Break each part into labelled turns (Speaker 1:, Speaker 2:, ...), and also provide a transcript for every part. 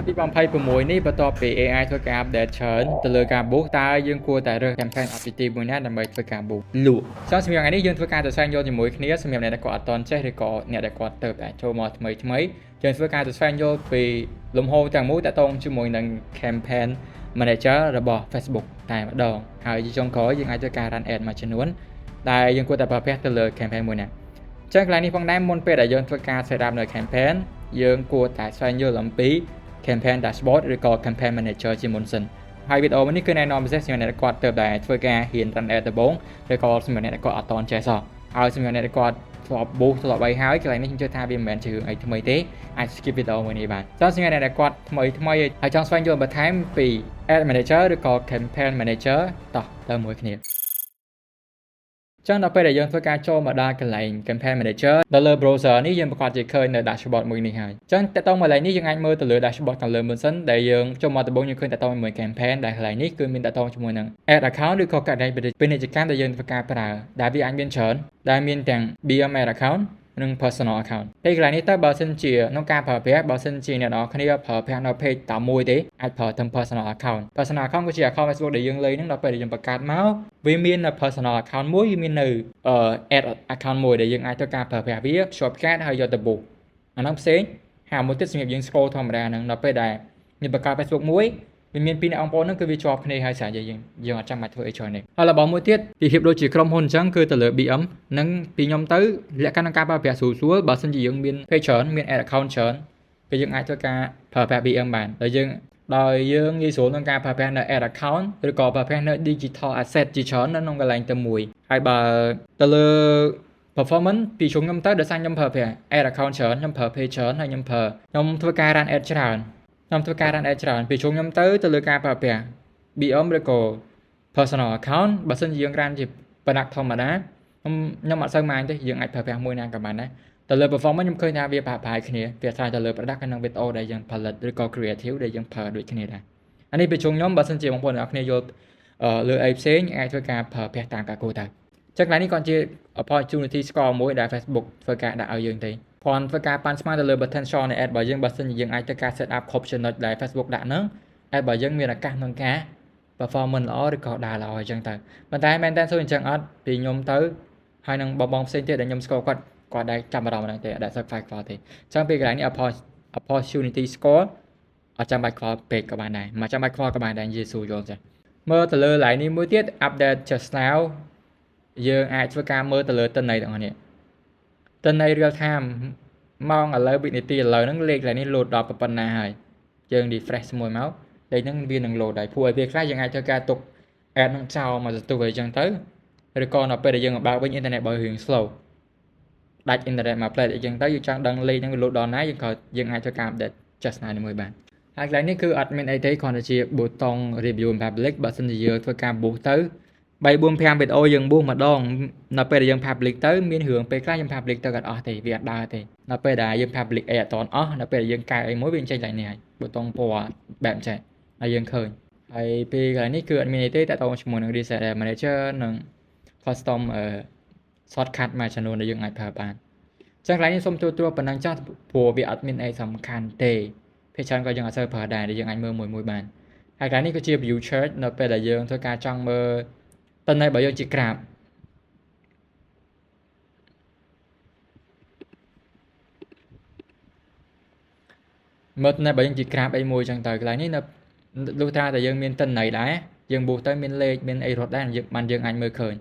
Speaker 1: ពីបំផៃ6នេះបន្ទាប់ពី AI ធ្វើការ update ច្រើនទៅលើការបូសតើយើងគួរតែរើស campaign objective មួយណាដើម្បីធ្វើការបូសលក់ចឹងសម្រាប់ថ្ងៃនេះយើងធ្វើការទៅស្វែងយល់ជាមួយគ្នាសម្រាប់អ្នកដែលគាត់អត់តន់ចេះឬក៏អ្នកដែលគាត់ទៅតែចូលមកថ្មីយើងធ្វើការទៅស្វែងយល់ពីលំហូរទាំងមូលតាក់ទងជាមួយនឹង campaign manager របស់ Facebook តែម្ដងហើយជាចុងក្រោយយើងអាចធ្វើការ run ad មួយចំនួនដែលយើងគួរតែប្រើប្រាស់ទៅលើ campaign មួយណាចឹងកន្លែងនេះផងដែរមុនពេលដែលយើងធ្វើការ set up នៅ campaign យើងគួរតែស្វែងយល់អំពី campaign dashboard ឬក៏ campaign manager ជាមុនសិនហើយវីដេអូនេះគឺណែនាំពិសេសសម្រាប់អ្នកគាត់ទៅតែធ្វើការហ៊ាន run ad ដំបូងឬក៏សម្រាប់អ្នកគាត់អត់តន់ចេះសោះហើយសម្រាប់អ្នកគាត់ធ្លាប់ boost ធ្លាប់អីហើយកន្លែងនេះខ្ញុំជឿថាវាមិនមែនជារឿងអីថ្មីទេអាច skip វីដេអូមួយនេះបានចឹងសម្រាប់អ្នកគាត់ថ្មីហើយចង់ស្វែងយល់បន្ថែមពី ad manager ឬក៏ campaign manager តោះទៅមួយគ្នាចឹងដល់ពេលដែលយើងធ្វើការចូលមកដល់កន្លែង campaign manager នៅលើ browser នេះយើងប្រកាសជាឃើញនៅ dashboard មួយនេះហើយចឹងតើតើមកកន្លែងនេះយើងអាចមើលទៅលើ dashboard ខាងលើមុនសិនដែលយើងចូលមកដំបូងយើងឃើញតើតើមួយ campaign ដែលកន្លែងនេះគឺមានតើតើជាមួយនឹង ad account ឬក៏កន្លែងពាណិជ្ជកម្មដែលយើងធ្វើការប្រើដែលវាអាចមានច្រើនដែលមានទាំង BM ad account និង personal account ពេលកន្លែងនេះតើបើសិនជាក្នុងការប្រើប្រាស់បើសិនជាអ្នកនរគ្នាប្រើប្រាស់នៅ page តែមួយទេអាចប្រើទាំង personal account គឺជា account Facebook ដែលយើងលេងហ្នឹងដល់ពេលដែលយើងបង្កើតមកវាមាននៅ personal account មួយវាមាននៅ ad account មួយដែលយើងអាចធ្វើការប្រើប្រាស់វា shortcut ហើយយកទៅ book អាហ្នឹងផ្សេងហើយមួយទៀតសម្រាប់យើង scroll ធម្មតាហ្នឹងដល់ពេលដែលយើងបង្កើត Facebook មួយវាមានពីរអ្នកអង្គប្អូនហ្នឹងគឺវាជាប់គ្នាហើយស្រាប់យើងអត់ចាំបាច់ធ្វើអីច្រើនទេហើយរបស់មួយទៀតពីភាពដូចជាក្រុមហ៊ុនអញ្ចឹងគឺទៅលើ BM និងពីខ្ញុំទៅលក្ខខណ្ឌក្នុងការប្រើប្រាស់ស្រួលបើសិនជាយើងមាន page ច្រើនមាន ad account ច្រើនគឺយើងអាចធ្វើការប្រើប្រាស់ BM បានដោយយើងងាយស្រួលក្នុងការប្រើប្រាស់នៅ ad account ឬក៏ប្រើប្រាស់នៅ digital asset ជាច្រើននៅក្នុងកន្លែងតែមួយហើយបើទៅលើ performance ពីខ្ញុំទៅដោយសារខ្ញុំប្រើប្រាស់ ad account ច្រើនខ្ញុំប្រើ page ច្រើនហើយខ្ញុំធ្វើការ run ad ច្រើនពីខ្ញុំទៅលើការប្រើប្រាស់ BM ឬក៏ personal account បើសិនជាយើង run ជា product ធម្មតាខ្ញុំអត់សូវម៉ាញទេយើងអាចប្រើប្រាស់មួយណាក៏បានដែរទៅលើ performance ខ្ញុំឃើញថាវាប្រហែលគ្នាវាថាទៅលើ product និង video ដែលយើងផលិតឬក៏ creative ដែលយើងប្រើដូចគ្នាដែរអានេះពីខ្ញុំបើសិនជាបងប្អូនអ្នកគ្នាយល់លើអីផ្សេងអាចធ្វើការប្រើប្រាស់តាមការគោលទៅចឹងកន្លែងនេះក៏ជា opportunity score មួយដែល Facebook ធ្វើការដាក់ឲ្យយើងទេគ្រាន់ធ្វើការប៉ាន់ស្មានទៅលើ potential នៃ ad របស់យើងបើសិនជាយើងអាចធ្វើការ set up គ្រប់ចំណុចដែល Facebook ដាក់ហ្នឹង ad របស់យើងមានឱកាសក្នុងការ performance ល្អឬក៏ដើរល្អអញ្ចឹងទៅប៉ុន្តែមែនតើសូវអញ្ចឹងអត់ពីខ្ញុំទៅហើយនឹងបងផ្សេងទៀតដែលខ្ញុំស្គាល់គាត់ដែរចាប់អារម្មណ៍ហ្នឹងទេអត់សូវខ្វាយខ្វល់ទេអញ្ចឹងពីកន្លែងនេះ opportunity score អត់ចាំបាច់ខ្វល់ពេកក៏បានដែរមិនចាំបាច់ខ្វល់ក៏បានដែរនិយាយសួរយល់ចាមើលទៅលើ line នេះមួយទៀត update just now យើងអាចធ្វើការមើលទៅលើទិន្នន័យទាំងអស់នេះទិន្នន័យ real time ម៉ោងឥឡូវវិនាទីឥឡូវហ្នឹងលេខកន្លែងនេះ load ដល់ប៉ុណ្ណាហើយយើង refresh មួយមកលេខហ្នឹងវានឹង load ដែរព្រោះឲ្យវាខ្លះយើងអាចធ្វើការទុក ad ហ្នឹងចោលមកទៅអីចឹងទៅឬក៏នៅពេលដែលយើងបើកវិញ internet បើរឿង slow ដាច់ internet មក play អីចឹងទៅយើងចង់ដឹងលេខហ្នឹងវា load ដល់ណាយើងអាចធ្វើការ update just now នេះមួយបានហើយកន្លែងនេះគឺអត់មានអីទេគ្រាន់តែជា button review in public បើសិនជាយើងធ្វើការ boost ទៅ 3 4 5វីដេអូយើង boost ម្ដងនៅពេលដែលយើង public ទៅមានរឿងពេលខ្លះយើង public ទៅក៏អត់ទេវាអត់ដើរទេនៅពេលដែលយើង public អីអត់តន់អស់នៅពេលដែលយើងកែអីមួយវាចេញឡើងនេះហើយ button ពណ៌បែបចេះហើយយើងឃើញហើយពេលកន្លែងនេះគឺអត់មានអីទេតែតោះជាមួយនឹង reset manager និង custom shortcut មួយចំនួនដែលយើងអាចប្រើបានចឹងកន្លែងនេះសូមទូទៅប៉ុណ្ណឹងចាស់ព្រោះវាអត់មានអីសំខាន់ទេពេលច្រើនក៏យើងអត់សូវប្រើដែរដែលយើងអាចមើលមួយបានហើយកន្លែងនេះគឺជា view chart នៅពេលដែលយើងធ្វើការចង់មើលតើណែបើយើងជា graph មើលណែបើយើងជា graph អីមួយចឹងទៅកន្លែងនេះនៅលុះត្រាតែយើងមានទិន្នន័យដែរយើង boost ទៅមានលេខមានអីរត់ដែរយើងអាចមើលឃើញ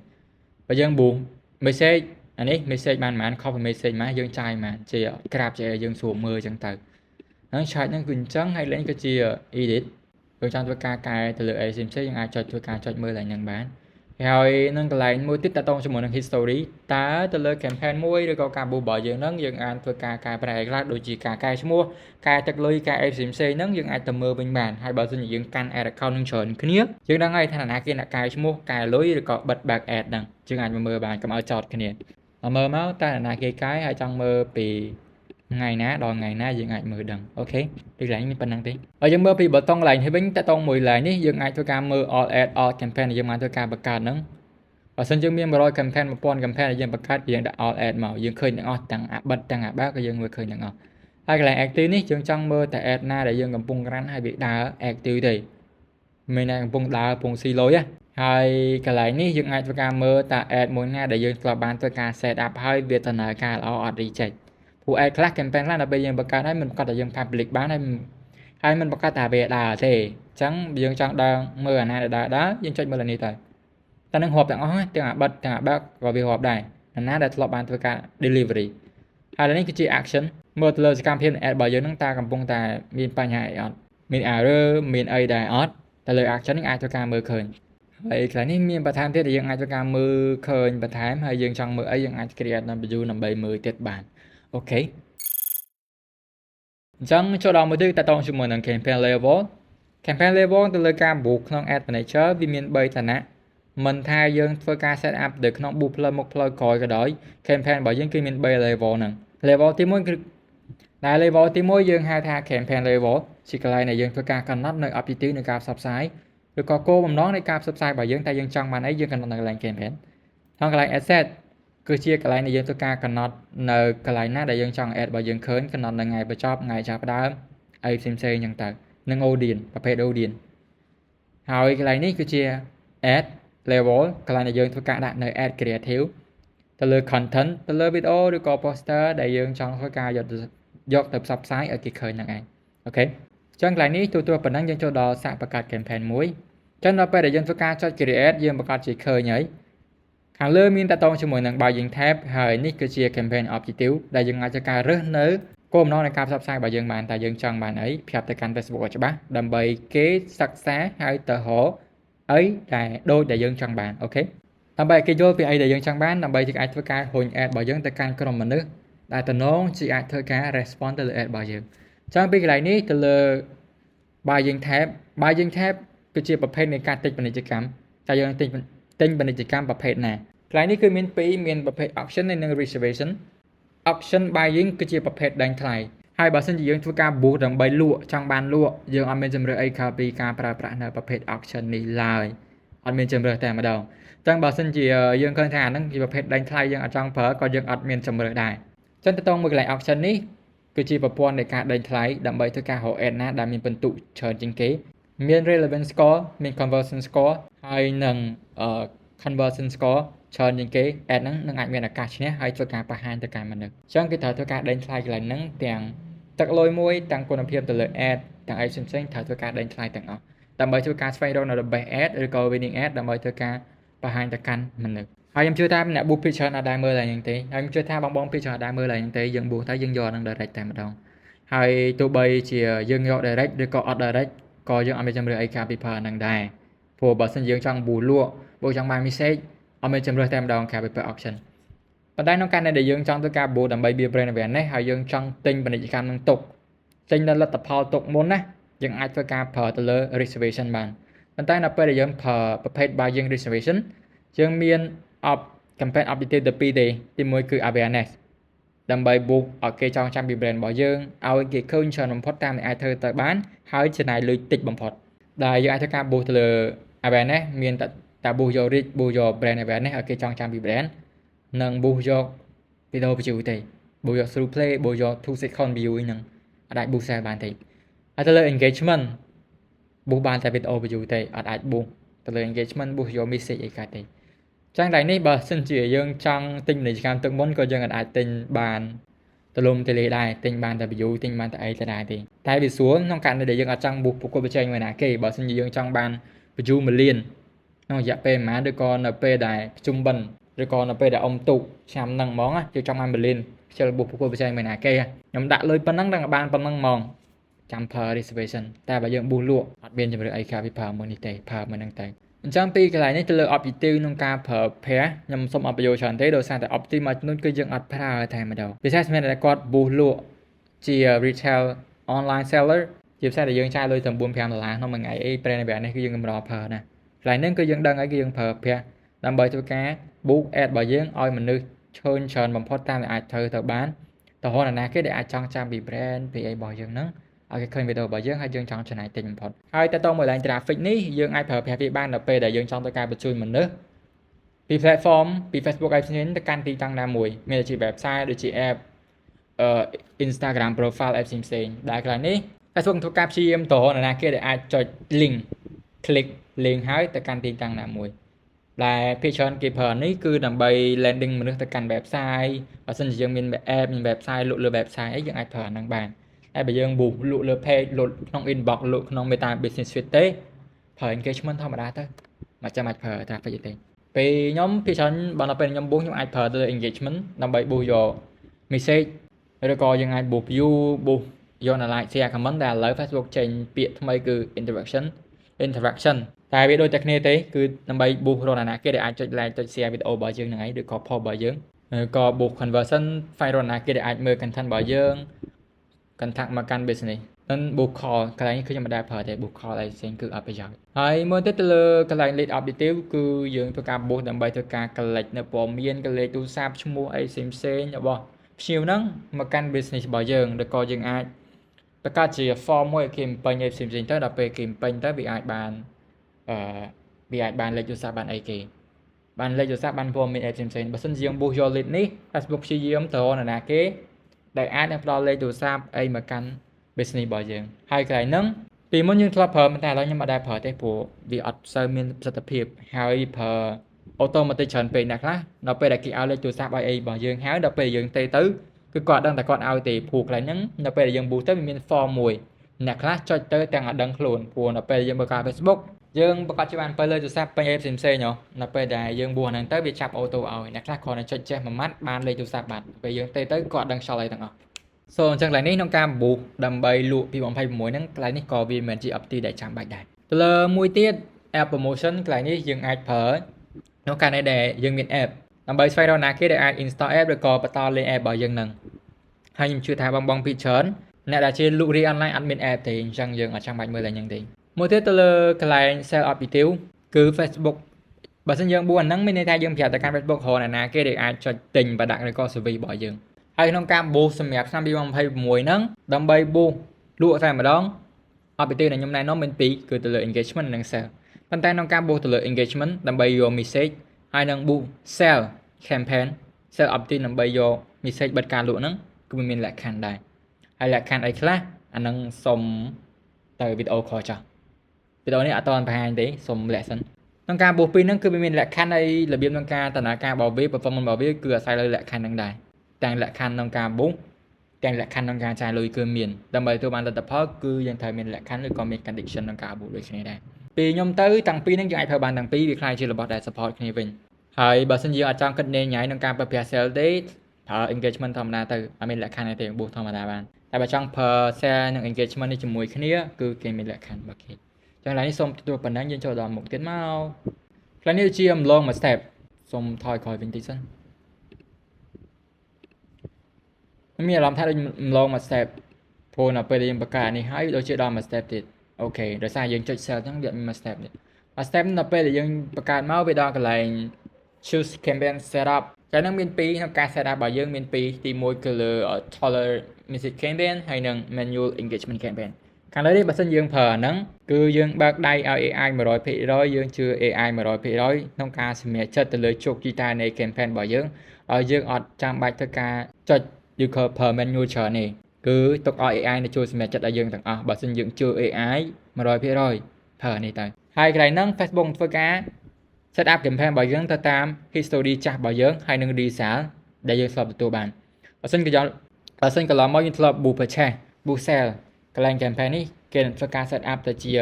Speaker 1: បើយើង boost message អានេះ message បានប៉ុន្មាន copy message មកយើងចាយមកជា graph ជាយើងស្រួលមើលចឹងទៅហ្នឹង chart ហ្នឹងគឺអញ្ចឹងហើយលេខក៏ជា edit យើងចង់ធ្វើការកែទៅលើអីផ្សេងយើងអាចធ្វើការចុចមើលឡើងហ្នឹងបានហើយនឹងកន្លែងមួយទៀតតទៅជាមួយនឹង history តើទៅលើ campaign មួយឬក៏ការ boost របស់យើងហ្នឹងយើងអាចធ្វើការកែប្រែខ្លះដូចជាការកែឈ្មោះកែទឹកលុយកែអីផ្សេងហ្នឹងយើងអាចទៅមើលវិញបានហើយបើសិនជាយើងកាន់ ad account នឹងច្រើនគ្នាយើងដឹងហើយថាណាគេអ្នកកែឈ្មោះកែលុយឬក៏បិទ back ad ហ្នឹងយើងអាចមើលបានកុំឲ្យចោតគ្នាមើលមកតើណាគេកែហើយចង់មើលពីថ្ងៃណាដល់ថ្ងៃណាយើងអាចមើលដឹងអូខេពីកន្លែងនេះមានប៉ុណ្ណឹងទេហើយយើងមើលពីប៊ូតុងកន្លែងនេះវិញតើតងមួយកន្លែងនេះយើងអាចធ្វើការមើល all ad all campaign ដែលយើងបានធ្វើការបង្កើតហ្នឹងបើសិនយើងមាន100 campaign 1000 campaign ដែលយើងបង្កើតយើងដាក់ all ad មកយើងឃើញទាំងអស់ទាំងអាបិទទាំងអាបើកក៏យើងមើលឃើញទាំងអស់ ហើយកន្លែង active នេះយើងចង់មើលតែ ad ណាដែលយើងកំពុង run ហើយវាដើរ active ទេមានតែកំពុងដើរកំពុងស៊ីលុយណាហើយកន្លែងនេះយើងអាចធ្វើការមើលតា ad មួយណាដែលយើងធ្លាប់បានធ្វើការ set up ហើយវាដំណើរការល្អអត់ reject ព្រោះ ad ខ្លះ campaign ខ្លះដល់ពេលយើងបង្កើតហើយមិនប្រកាសថាយើង public បានហើយមិនប្រកាសថាវាដើរទេអញ្ចឹងយើងចង់ដើរមើលអាណាដែលដើរយើងចុចមើលអានេះទៅតែនឹងរាប់ទាំងអស់ទាំងអាបិទទាំងអាបើកក៏វារាប់ដែរអាណាដែលធ្លាប់បានធ្វើការ delivery ហើយនេះគឺជា action មើលទៅលើសកម្មភាពនៃ ad របស់យើងហ្នឹងតើកំពុងតែមានបញ្ហាអីអត់មាន error មានអីដែរអត់ទៅលើ action នេះអាចធ្វើការមើលឃើញហើយកន្លែងនេះមានបន្ថែមទៀតដែលយើងអាចធ្វើការមើលឃើញបន្ថែមហើយយើងចង់មើលអីយើងអាច create នៅ view ដើម្បីមើលទៀតបានអូខេអញ្ចឹងចូលដល់មួយទៀតតើតោងជាមួយនឹង campaign level ទៅលើការ book ក្នុង ad manager វាមាន3ឋានៈមិនថាយើងធ្វើការ set up នៅក្នុង book ផ្លូវមុខផ្លូវក្រោយក៏ដោយ campaign របស់យើងគឺមាន3 level ហ្នឹង level ទី1គឺដែល level ទី1យើងហៅថា campaign level ជាកន្លែងដែលយើងធ្វើការកំណត់នៅ objective នៃការផ្សព្វផ្សាយឬក៏គោលបំណងនៃការផ្សព្វផ្សាយរបស់យើងតែយើងចង់បានអីយើងកំណត់នៅកន្លែង campaign ហើយកន្លែង asset គឺជាកន្លែងដែលយើងធ្វើការកំណត់នៅកន្លែងណាដែលយើងចង់ ad របស់យើងឃើញកំណត់នៅថ្ងៃបញ្ចប់ថ្ងៃចាប់ផ្ដើមអីផ្សេងៗអញ្ចឹងទៅនឹង audience ប្រភេទ audience ហើយកន្លែងនេះគឺជា ad level កន្លែងដែលយើងធ្វើការដាក់នៅ ad creative ទៅលើ content ទៅលើ video ឬក៏ poster ដែលយើងចង់ធ្វើការយកទៅផ្សព្វផ្សាយឲ្យគេឃើញហ្នឹងឯងអូខេអញ្ចឹងកន្លែងនេះទូទៅប៉ុណ្ណឹងយើងចូលដល់សាកបង្កើត campaign មួយអញ្ចឹងដល់ពេលដែលយើងធ្វើការចុច create យើងបង្កើតជាឃើញហើយខាងលើមានតកតងជាមួយនឹង buying tab ហើយនេះគឺជា campaign objective ដែលយើងអាចធ្វើការរើសនៅគោលបំណងនៃការផ្សព្វផ្សាយរបស់យើងបានតែយើងចង់បានអីប្រាប់ទៅកាន់ Facebook ឲ្យច្បាស់ដើម្បីគេសិក្សាហើយទៅរកអីដែលដូចដែលយើងចង់បានអូខេដើម្បីគេយល់ពីអីដែលយើងចង់បានដើម្បីគេអាចធ្វើការហុញ ad របស់យើងទៅកាន់ក្រុមមនុស្សដែលតំណងជាអាចធ្វើការ response ទៅលើ ad របស់យើងអញ្ចឹងពីកន្លែងនេះទៅលើ buying tab គឺជាប្រភេទនៃការទិញពាណិជ្ជកម្មតែយើងទិញពាណិជ្ជកម្មប្រភេទណាកន្លែងនេះគឺមាន2មានប្រភេទ auction និង reservation auction buying គឺជាប្រភេទដែងថ្លៃហើយបើសិនជាយើងធ្វើការ boost ដើម្បីលក់ចង់បានលក់យើងអត់មានជំរឿអីក្រៅពីការប្រើប្រាស់នៅប្រភេទ auction នេះឡើយអត់មានជំរឿតែម្ដងចឹងបើសិនជាយើងឃើញថាអាហ្នឹងជាប្រភេទដែងថ្លៃយើងអត់ចង់ប្រើក៏យើងអត់មានជំរឿដែរចឹងទៅតងមួយកន្លែង auction នេះគឺជាប្រព័ន្ធនៃការដេញថ្លៃដើម្បីធ្វើការរក ad ណាដែលមានពិន្ទុច្រើនជាងគេមាន relevance score មាន conversion score ហើយនិង conversion score ច្រើនជាងគេ ad ហ្នឹងនឹងអាចមានឱកាសឈ្នះហើយធ្វើការបង្ហាញទៅកាន់មនុស្សអញ្ចឹងគេត្រូវធ្វើការដេញថ្លៃកន្លែងហ្នឹងទាំងទឹកលុយមួយទាំងគុណភាពទៅលើ ad ទាំងអីផ្សេងៗត្រូវធ្វើការដេញថ្លៃទាំងអស់ដើម្បីធ្វើការស្វែងរកនៅ the best ad ឬក៏ winning ad ដើម្បីធ្វើការបង្ហាញទៅកាន់មនុស្សហើយខ្ញុំជឿថាអ្នក book picture អត់ដែរមើលឡើងយ៉ាងទេហើយខ្ញុំជឿថាបង picture អត់ដែរមើលឡើងយ៉ាងទេយើង book តែយើងយកនឹង direct តែម្ដងហើយទោះបីជាយើងយក direct ឬក៏អត់ direct ក៏យើងអត់មានជំរឿអីការពីប្រើហ្នឹងដែរព្រោះបើសិនយើងចង់ book លក់បើចង់បាន message អត់មានជំរឿតែម្ដងការពីប្រើ auction ប៉ុន្តែក្នុងករណីដែលយើងចង់ធ្វើការ book ដើម្បី build brand awareness ហើយយើងចង់ទិញពាណិជ្ជកម្មនឹងទុកទិញនៅលទ្ធផលទុកមុនណាយើងអាចធ្វើការប្រើទៅលើ reservation បានប៉ុន្តែនៅពេលដែលយើងប្រើប្រភេទ buying reservation យើងមាន campaign objective ទៅ2ទេទី1គឺ awareness ដើម្បី book ឲ្យគេចងចាំពី brand របស់យើងឲ្យគេឃើញច្រើនបំផុតតាមដែលអាចធ្វើទៅបានហើយចំណាយលុយតិចបំផុតដែលយើងអាចធ្វើការ book ទៅលើ awareness មានតែ book យក reach book យក brand awareness ឲ្យគេចងចាំពី brand និង book យក video view ទេ book យក through play book យក 2 second view ហ្នឹងអត់អាច book sale បានទេហើយទៅលើ engagement book បានតែ video view ទេអត់អាច book ទៅលើ engagement book យក message អីកើតទេចឹងតែនេះបើសិនជាយើងចង់ទិញពាណិជ្ជកម្មទឹកមុនក៏យើងអាចទិញបានទលំទលាយដែរទិញបានតែ view ទិញបានតែអីទៅដែរទេតែវាស្រួលក្នុងករណីដែលយើងអត់ចង់ book ប្រកួតប្រជែងមួយណាគេបើសិនជាយើងចង់បាន view 1លានក្នុងរយៈពេលប្រហែលឬក៏នៅពេលដែលប្រជុំបិណ្ឌឬក៏នៅពេលដែលអុំទូកឆ្នាំហ្នឹងហ្មងយើងចង់បាន1លានខ្ជិល book ប្រកួតប្រជែងមួយណាគេខ្ញុំដាក់លុយប៉ុណ្ណឹងដល់បានប៉ុណ្ណឹងហ្មងចាំប្រើ reservation តែបើយើង book លក់អត់មានជំរឿអីក្រៅពីប្រើមួយនេះទេប្រើមួយហ្នឹងតែអញ្ចឹងពីកន្លែងនេះទៅលើ objective ក្នុងការប្រើប្រាស់ខ្ញុំសូមអបយោច្រើនទេដោយសារតែ objective មួយចំនួនគឺយើងអត់ប្រើតែម្ដងពិសេសសម្រាប់តែគាត់ boost លក់ជា retail online seller ជាពិសេសតែយើងចាយលុយទៅ$4-5ក្នុងមួយថ្ងៃអី brand awareness នេះគឺយើងកម្រប្រើណាកន្លែងហ្នឹងគឺយើងដឹងហើយគឺយើងប្រើប្រាស់ដើម្បីធ្វើការ boost ad របស់យើងឲ្យមនុស្សឈើញច្រើនបំផុតតាមដែលអាចធ្វើទៅបានទៅរកណាគេដែលអាចចងចាំពី brand ពីអីរបស់យើងហ្នឹងឲ្យគេឃើញវីដេអូរបស់យើងហើយយើងចង់ចំណាយតិចបំផុតហើយតើតមួយឡើង traffic នេះយើងអាចប្រើប្រាស់វាបាននៅពេលដែលយើងចង់ធ្វើការបញ្ជូនមនុស្សពី platform ពី Facebook ឲ្យផ្សេងទៅកាន់ទីតាំងណាមួយមានដូចជា website ដូចជា app Instagram profile ផ្សេងៗដែលកន្លែងនេះ Facebook ធ្វើការព្យាយាមតរនរណាគេដែលអាចចុច link click link ហើយទៅកាន់ទីតាំងណាមួយដែលភាគច្រើនគេប្រើនេះគឺដើម្បី landing មនុស្សទៅកាន់ website បើសិនជាយើងមាន app មាន website លក់លើ website អីយើងអាចប្រើអាហ្នឹងបានតែបើយើង boost លក់លើ page លក់ក្នុង inbox លក់ក្នុង Meta Business Suite ទេប្រើ engagement ធម្មតាទៅមិនចាំបាច់ប្រើ traffic ទេពេលខ្ញុំភាគច្រើនបើដល់ពេលខ្ញុំ boost ខ្ញុំអាចប្រើទៅលើ engagement ដើម្បី boost យក message ឬក៏យើងអាច boost view boost យក like share comment ដែលឥឡូវ Facebook ចេញពាក្យថ្មីគឺ interaction តែវាដូចតែគ្នាទេគឺដើម្បី boost រកណាគេដែលអាចចុច like ចុច share វីដេអូរបស់យើងហ្នឹងឯងឬក៏ post របស់យើងក៏ boost conversion find រកណាគេដែលអាចមើល content របស់យើង contact មកកាន់ business នឹង boost call កន្លែងនេះគឺខ្ញុំមិនដែលប្រើទេ boost call អីផ្សេងគឺអត់ប្រយោជន៍ហើយមួយទៀតទៅលើកន្លែង lead objective គឺយើងធ្វើការ boost ដើម្បីធ្វើការ collect នៅព័ត៌មាន collect ទូរស័ព្ទឈ្មោះអីផ្សេងៗរបស់ភ្ញៀវហ្នឹងមកកាន់ business របស់យើងឬក៏យើងអាចបង្កើតជា form មួយឲ្យគេបំពេញអីផ្សេងៗទៅដល់ពេលគេបំពេញទៅវាអាចបានវាអាចបានលេខទូរស័ព្ទបានអីគេបានលេខទូរស័ព្ទបានព័ត៌មានអីផ្សេងៗបើសិនជាយើង boost យក lead នេះ Facebook ព្យាយាមទៅរកណាគេដែលអាចនឹងផ្ដល់លេខទូរស័ព្ទអីមកកាន់ business របស់យើងហើយកន្លែងហ្នឹងពីមុនយើងធ្លាប់ប្រើតែឥឡូវខ្ញុំអត់ដែលប្រើទេព្រោះវាអត់សូវមានប្រសិទ្ធភាពហើយប្រើ automatic ច្រើនពេកអ្នកខ្លះដល់ពេលដែលគេឲ្យលេខទូរស័ព្ទឲ្យអីរបស់យើងហើយដល់ពេលយើងទៅគឺគាត់ដឹងតែគាត់ឲ្យទេព្រោះកន្លែងហ្នឹងដល់ពេលដែលយើង boost ទៅវាមាន form មួយអ្នកខ្លះចុចទៅទាំងអត់ដឹងខ្លួនព្រោះដល់ពេលយើងបើក Facebook យើងប្រកាសជាបានពេលលើទូរស័ព្ទពេញអីផ្សេងៗដល់ពេលដែលយើង boost ហ្នឹងទៅវាចាប់អូតូឲ្យអ្នកខ្លះគ្រាន់តែចុចចេះមួយម៉ាត់បានលេខទូរស័ព្ទបាត់ពេលយើងទៅគាត់ដឹងខ្យល់អីទាំងអស់អញ្ចឹងកន្លែងនេះក្នុងការ boost ដើម្បីលក់ពី26ហ្នឹងកន្លែងនេះក៏វាមិនមែនជា opti ដែលចាំបាច់ដែរទៅលើមួយទៀត app promotion កន្លែងនេះយើងអាចប្រើក្នុងករណីដែលយើងមាន app ដើម្បីស្វែងរកណាគេដែលអាច install app ឬក៏បន្តលេង app របស់យើងហ្នឹងហើយខ្ញុំជឿថាបងពីច្រើនអ្នកដែលជាលក់រី online អត់មាន app ទេអញ្ចឹងយើងអត់ចាំបាច់មើលតែហ្នឹងទេមួយទៀតទៅលើកន្លែង sell objective គឺ Facebook បើសិនយើង boost អាហ្នឹងមានន័យថាយើងប្រាប់ទៅកាន់ Facebook រកណាគេដែលអាចចុចទិញ product ឬក៏ service របស់យើងហើយក្នុងការ boost សម្រាប់ឆ្នាំ2026ហ្នឹងដើម្បី boost លក់តែម្ដង objective ដែលខ្ញុំណែនាំមាន2គឺទៅលើ engagement និង sell ប៉ុន្តែក្នុងការ boost ទៅលើ engagement ដើម្បីយក message ហើយនឹង boost sell campaign sell objective ដើម្បីយក message បិទការលក់ហ្នឹងគឺមានលក្ខខណ្ឌដែរហើយលក្ខខណ្ឌអីខ្លះអានឹងសុំទៅវីដេអូខលចាស់វីដេអូនេះអត់តបង្ហាញទេសុំលាក់សិនក្នុងការ boost ពីហ្នឹងគឺវាមានលក្ខខណ្ឌហើយរបៀបក្នុងការដំណើរការរបស់វា performance របស់វាគឺអាស្រ័យលើលក្ខខណ្ឌហ្នឹងដែរទាំងលក្ខខណ្ឌក្នុងការ boost ទាំងលក្ខខណ្ឌក្នុងការចាយលុយគឺមានដើម្បីទទួលបានលទ្ធផលគឺយើងត្រូវមានលក្ខខណ្ឌឬក៏មាន condition ក្នុងការ boost ដូចគ្នាដែរពេលខ្ញុំទៅទាំងពីរហ្នឹងយើងអាចប្រើបានទាំងពីរវាខ្លាយជារបស់ដែល support គ្នាវិញហើយបើសិនជាយើងអត់ចង់គិតញ៉ៃក្នុងការប្រើប្រាស់ sell ទេប្រើ engagement ធម្មតាទៅអត់មានលក្ខខណ្ឌទេ boost ធម្មតាបានតែបើចង់ប្រើ share និង engagement នេះជាមួយគ្នាគឺគេមានលក្ខខណ្ឌរបស់គេចឹងឡើយនេះសូមទទួលប៉ុណ្ណឹងយើងចូលដល់មុខទៀតមកខ្លះនេះជាអំឡងមួយ step សូមថយក្រោយវិញតិចសិនមានអារម្មណ៍ថាដូចអំឡងមួយ step ព្រោះនៅពេលដែលយើងបង្កើតនេះហើយដូចជាដល់មួយ step ទៀតអូខេដោយសារយើងចុច sell អញ្ចឹងវាមានមួយ step ទៀតមួយ step ដល់ពេលដែលយើងបង្កើតមកវាដល់កន្លែង choose campaign setup តែនឹងមាន2ក្នុងការ setup របស់យើងមាន2ទី1គឺលើ taller message campaign ហើយនិង manual engagement campaign ខាងលើនេះបើសិនយើងប្រើអាហ្នឹងគឺយើងបើកដៃឲ្យ AI 100% យើងជឿ AI 100% ក្នុងការសម្រេចចិត្តទៅលើជោគជ័យតានៃ campaign របស់យើងឲ្យយើងអត់ចាំបាច់ធ្វើការចុច ឬក៏ប្រើ manual ច្រើនទេគឺទុកឲ្យ AI ទៅជួយសម្រេចចិត្តឲ្យយើងទាំងអស់បើសិនយើងជឿ AI 100% ប្រើនេះទៅហើយកន្លែងហ្នឹង Facebook ធ្វើការ set up campaign របស់យើងទៅតាម history ចាស់របស់យើងហើយនឹង result ដែលយើងធ្លាប់ទទួលបានបើសិនកន្លងមកយើងធ្លាប់ boost purchase boost sell កន្លែង campaign នេះគេនឹងធ្វើការ set up ទៅជា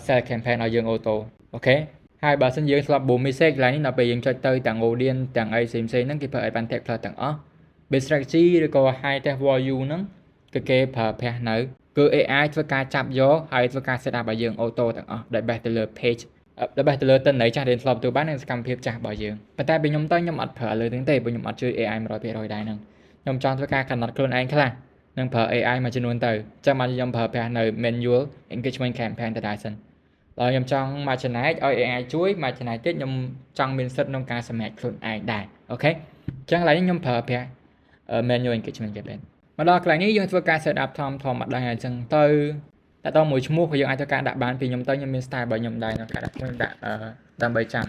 Speaker 1: sell campaign ឲ្យយើង auto អូខេហើយបើសិនយើងធ្លាប់ boost message កន្លែងនេះដល់ពេលយើងចុចទៅទាំង audience ទាំងអីផ្សេងៗហ្នឹងគេប្រើ advantage ផ្លូវទាំងអស់ base strategy ឬក៏ high tech value ហ្នឹងគឺគេប្រើប្រាស់នៅគឺ AI ធ្វើការចាប់យកហើយធ្វើការ set up ឲ្យយើង auto ទាំងអស់ដែលបេះទៅលើ page ដល់បេះទៅលើទិន្នន័យចាស់ដែលធ្លាប់ទទួលបាននឹងសកម្មភាពចាស់របស់យើងប៉ុន្តែពេលខ្ញុំទៅខ្ញុំអត់ប្រើលើហ្នឹងទេព្រោះខ្ញុំអត់ជឿ AI 100% ដែរហ្នឹងខ្ញុំចង់ធ្វើការកំណត់ខ្លួនឯងខ្លះនឹងប្រើ AI មួយចំនួនទៅចាំមកខ្ញុំប្រើប្រាស់នៅ manual engagement campaign ទៅដែរសិនដល់ខ្ញុំចង់មកចំណែកឲ្យ AI ជួយមកចំណែកទៀតខ្ញុំចង់មានសិទ្ធិក្នុងការសម្រេចខ្លួនឯងដែរអូខេអញ្ចឹងឡើយខ្ញុំប្រើប្រាស់ manual engagement campaign មកដល់កន្លែងនេះយើងធ្វើការ set up ធម្មតាអញ្ចឹងទៅតែតមួយឈ្មោះក៏យើងអាចធ្វើការដាក់បានពីខ្ញុំទៅខ្ញុំមាន style របស់ខ្ញុំដែរនៅការដាក់ខ្ញុំដាក់ដើម្បីចាំ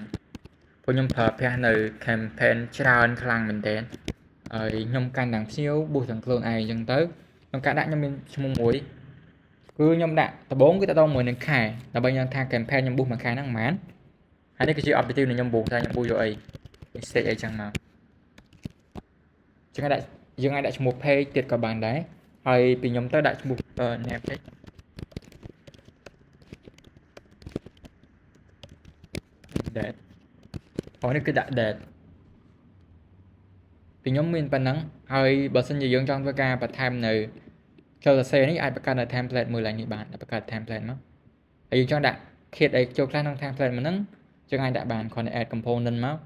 Speaker 1: ព្រោះខ្ញុំប្រើប្រាស់នៅ campaign ច្រើនខ្លាំងមែនទែន ហើយខ្ញុំកាន់ទាំងភ្ញៀវប៊ូសទាំងខ្លួនឯងអញ្ចឹងទៅក្នុងការដាក់ខ្ញុំមានឈ្មោះមួយគឺខ្ញុំដាក់ដំបូងគឺតទៅមួយនឹងខែដើម្បីខ្ញុំថា campaign ខ្ញុំប៊ូសមួយខែហ្នឹងប៉ុន្មានហើយនេះគឺជា objective នៃខ្ញុំប៊ូសថាខ្ញុំប៊ូសយកអី mistake អីចឹងមកចឹងដាក់យើងអាចដាក់ឈ្មោះ page ទៀតក៏បានដែរហើយពីខ្ញុំទៅដាក់ឈ្មោះ name page date ហើយនេះគឺដាក់ date ពីខ្ញុំមានប៉ុណ្ណឹងហើយបើសិនជាយើងចង់ធ្វើការបន្ថែមនៅចូលសរសេរនេះអាចបង្កើតនៅ template មួយឡើងនេះបានបង្កើត template មកហើយយើងចង់ដាក់ kit អីចូលខ្លះក្នុង template មួយហ្នឹងយើងអាចដាក់បានគ្រាន់តែ add component មក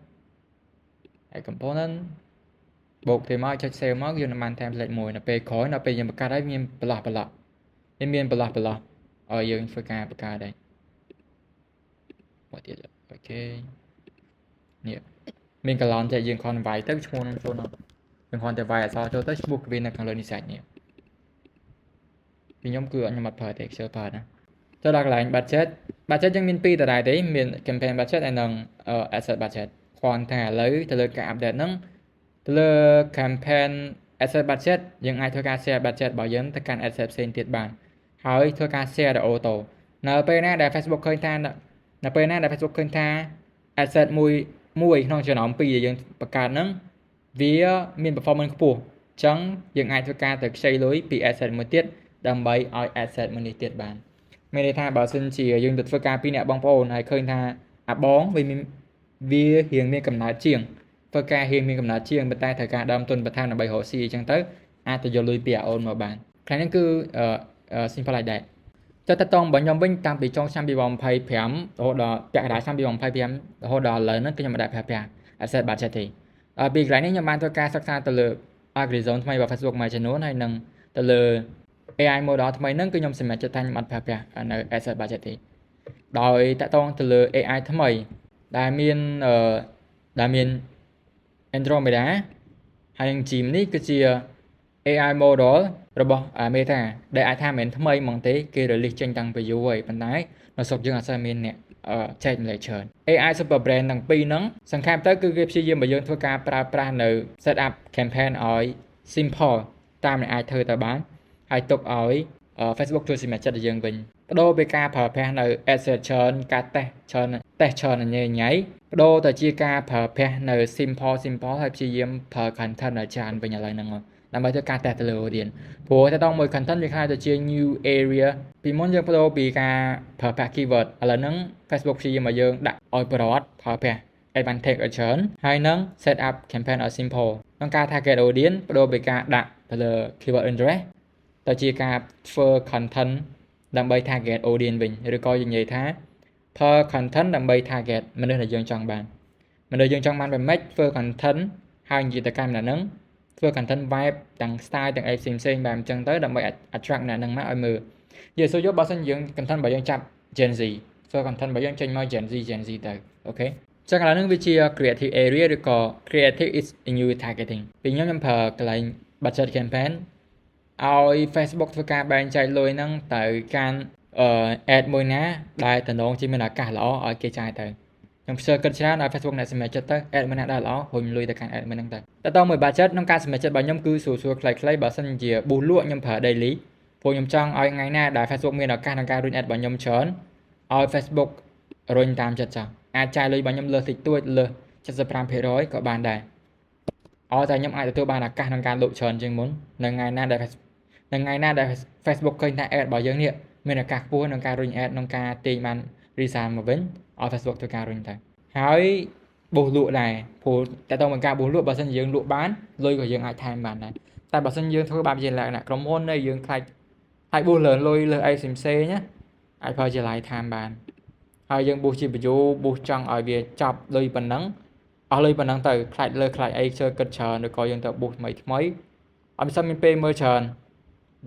Speaker 1: add component បូកទៅមកចុច save មកយើងនឹងបាន template មួយនៅពេលក្រោយនៅពេលយើងបង្កើតហើយមានបន្លោះមានបន្លោះឲ្យយើងធ្វើការបង្កើតដែរមកទៀតអូខេនេះមានកឡនតែយើងគ្រាន់តែវាយទៅឈ្មោះនឹងចូលនោះយើងគ្រាន់តែវាយអក្សរចូលទៅឈ្មោះវានៅខាងលើនេះសាច់នេះពីខ្ញុំគឺខ្ញុំអត់ប្រើទេ Excel ប្រើណាចូលដល់កន្លែង budget យើងមាន2ដដែលទេមាន campaign budget ហើយនិង asset budget គ្រាន់តែឥឡូវទៅលើការ update ហ្នឹងទៅលើ campaign asset budget យើងអាចធ្វើការ share budget របស់យើងទៅកាន់ asset ផ្សេងទៀតបានហើយធ្វើការ share ទៅ auto នៅពេលណាដែល Facebook ឃើញថា asset មួយក្នុងចំណោម2ដែលយើងបង្កើតហ្នឹងវាមាន performance ខ្ពស់អញ្ចឹងយើងអាចធ្វើការទៅខ្ចីលុយពី asset មួយទៀតដើម្បីឲ្យ asset មួយនេះទៀតបានមានន័យថាបើសិនជាយើងទៅធ្វើការពីអ្នកបងប្អូនហើយឃើញថាអាបងវារៀងមានកំណើតជាងធ្វើការរៀងមានកំណើតជាងប៉ុន្តែត្រូវការដើមទុនបន្ថែមដើម្បីរកស៊ីអញ្ចឹងទៅអាចទៅយកលុយពីអាអូនមកបានខ្លះហ្នឹងគឺ simple like that ចុះតើតងរបស់ខ្ញុំវិញតាំងពីចុងឆ្នាំ2025រហូតដល់ពាក់កណ្ដាលឆ្នាំ2025រហូតដល់ឥឡូវហ្នឹងគឺខ្ញុំមិនដាក់ប្រើប្រាស់ asset budget ទេពីកន្លែងនេះខ្ញុំបានធ្វើការសិក្សាទៅលើ algorithm ថ្មីរបស់ Facebook មួយចំនួនហើយនឹងទៅលើ AI model ថ្មីហ្នឹងគឺខ្ញុំសម្រេចចិត្តថាខ្ញុំអត់ប្រើប្រាស់នៅ asset budget ទេដោយតកតងទៅលើ AI ថ្មីដែលមាន Andromeda ហើយនឹង Gemini គឺជា AI model របស់ Meta ដែលអាចថាមិនថ្មីហ្មងទេគេ release ចេញតាំងពីយូរហើយប៉ុន្តែនៅស្រុកយើងអត់សូវមានអ្នកចែកម្លែកច្រើន AI super brand ទាំងពីរហ្នឹងសង្ខេបទៅគឺគេព្យាយាមឲ្យយើងធ្វើការប្រើប្រាស់នៅ set up campaign ឲ្យ simple តាមដែលអាចធ្វើទៅបានហើយទុកឲ្យ Facebook ជួយសម្រេចចិត្តឲ្យយើងវិញបដូរពីការប្រើប្រាស់នៅ asset ច្រើនការតេស្តច្រើនញ៉ៃបដូរទៅជាការប្រើប្រាស់នៅ simple ហើយព្យាយាមប្រើ content ឲ្យច្រើនវិញឥឡូវហ្នឹងដើម្បីធ្វើការតេស្តទៅលើ audience ព្រោះតែដល់មួយ content វាខ្លាចទៅជា new area ពីមុនយើងបដូរពីការប្រើប្រាស់ keyword ឥឡូវហ្នឹង Facebook ព្យាយាមឲ្យយើងដាក់ឲ្យប្រវត្តិប្រើប្រាស់ advantage ឲ្យច្រើនហើយនឹង set up campaign ឲ្យ simple ក្នុងការ target audience បដូរពីការដាក់ទៅលើ keyword interest ទៅជាការធ្វើ content ដើម្បី target audience វិញឬក៏និយាយថាធ្វើ content ដើម្បី target មនុស្សដែលយើងចង់បានបែបម៉េចធ្វើ content ហើយនិយាយទៅកាន់អ្នកហ្នឹងធ្វើ content vibe ទាំង style ទាំងអីផ្សេងបែបអញ្ចឹងទៅដើម្បី attract អ្នកហ្នឹងមកឲ្យមើលនិយាយសួរយកបើសិនយើង content របស់យើងចាប់ Gen Z ធ្វើ content របស់យើងចេញមក Gen Z ទៅអូខេចឹងឥឡូវហ្នឹងវាជា creative area ឬក៏ creative is new targeting ពីខ្ញុំប្រើកន្លែង budget campaign ឲ្យ Facebook ធ្វើការបែងចែកលុយហ្នឹងទៅកាន់ad មួយណាដែលតំណងជាមានឱកាសល្អឲ្យគេចាយទៅខ្ញុំផ្សើគិតច្រើនឲ្យ Facebook អ្នកសម្រេចចិត្តទៅ ad មួយណាដែលល្អរុញលុយទៅកាន់ ad មួយហ្នឹងទៅតើមួយ budget ក្នុងការសម្រេចចិត្តរបស់ខ្ញុំគឺស្រួលខ្លីៗបើសិនជា boost លក់ខ្ញុំប្រើ daily ព្រោះខ្ញុំចង់ឲ្យថ្ងៃណាដែល Facebook មានឱកាសក្នុងការរុញ ad របស់ខ្ញុំច្រើនឲ្យ Facebook រុញតាមចិត្តចាស់អាចចាយលុយរបស់ខ្ញុំលើសតិចតួចលើស 75% ក៏បានដែរឲ្យតែខ្ញុំអាចទទួលបានឱកាសក្នុងការលក់ច្រើនជាងមុននៅថ្ងៃណាដែល Facebook ឃើញថា ad របស់យើងនេះមានឱកាសខ្ពស់ក្នុងការរុញ ad ក្នុងការទាញបាន result មកវិញឲ្យ Facebook ធ្វើការរុញទៅហើយបូសលក់ដែរព្រោះតែតើមកការបូសលក់បើសិនជាយើងលក់បានលុយក៏យើងអាចថែមបានដែរតែបើសិនយើងធ្វើបែបជាលក្ខណៈក្រុមហ៊ុនយើងខ្លាចហើយបូសលើលុយលើអីផ្សេងណាអាចប្រើជា live time បានហើយយើងបូសជា video បូសចង់ឲ្យវាចប់លុយប៉ុណ្ណឹងអស់លុយប៉ុណ្ណឹងទៅខ្លាចលើខ្លាចអីជឿគិតច្រើនឬក៏យើងទៅបូសថ្មីឲ្យមិនសមមានពេលមើលច្រើន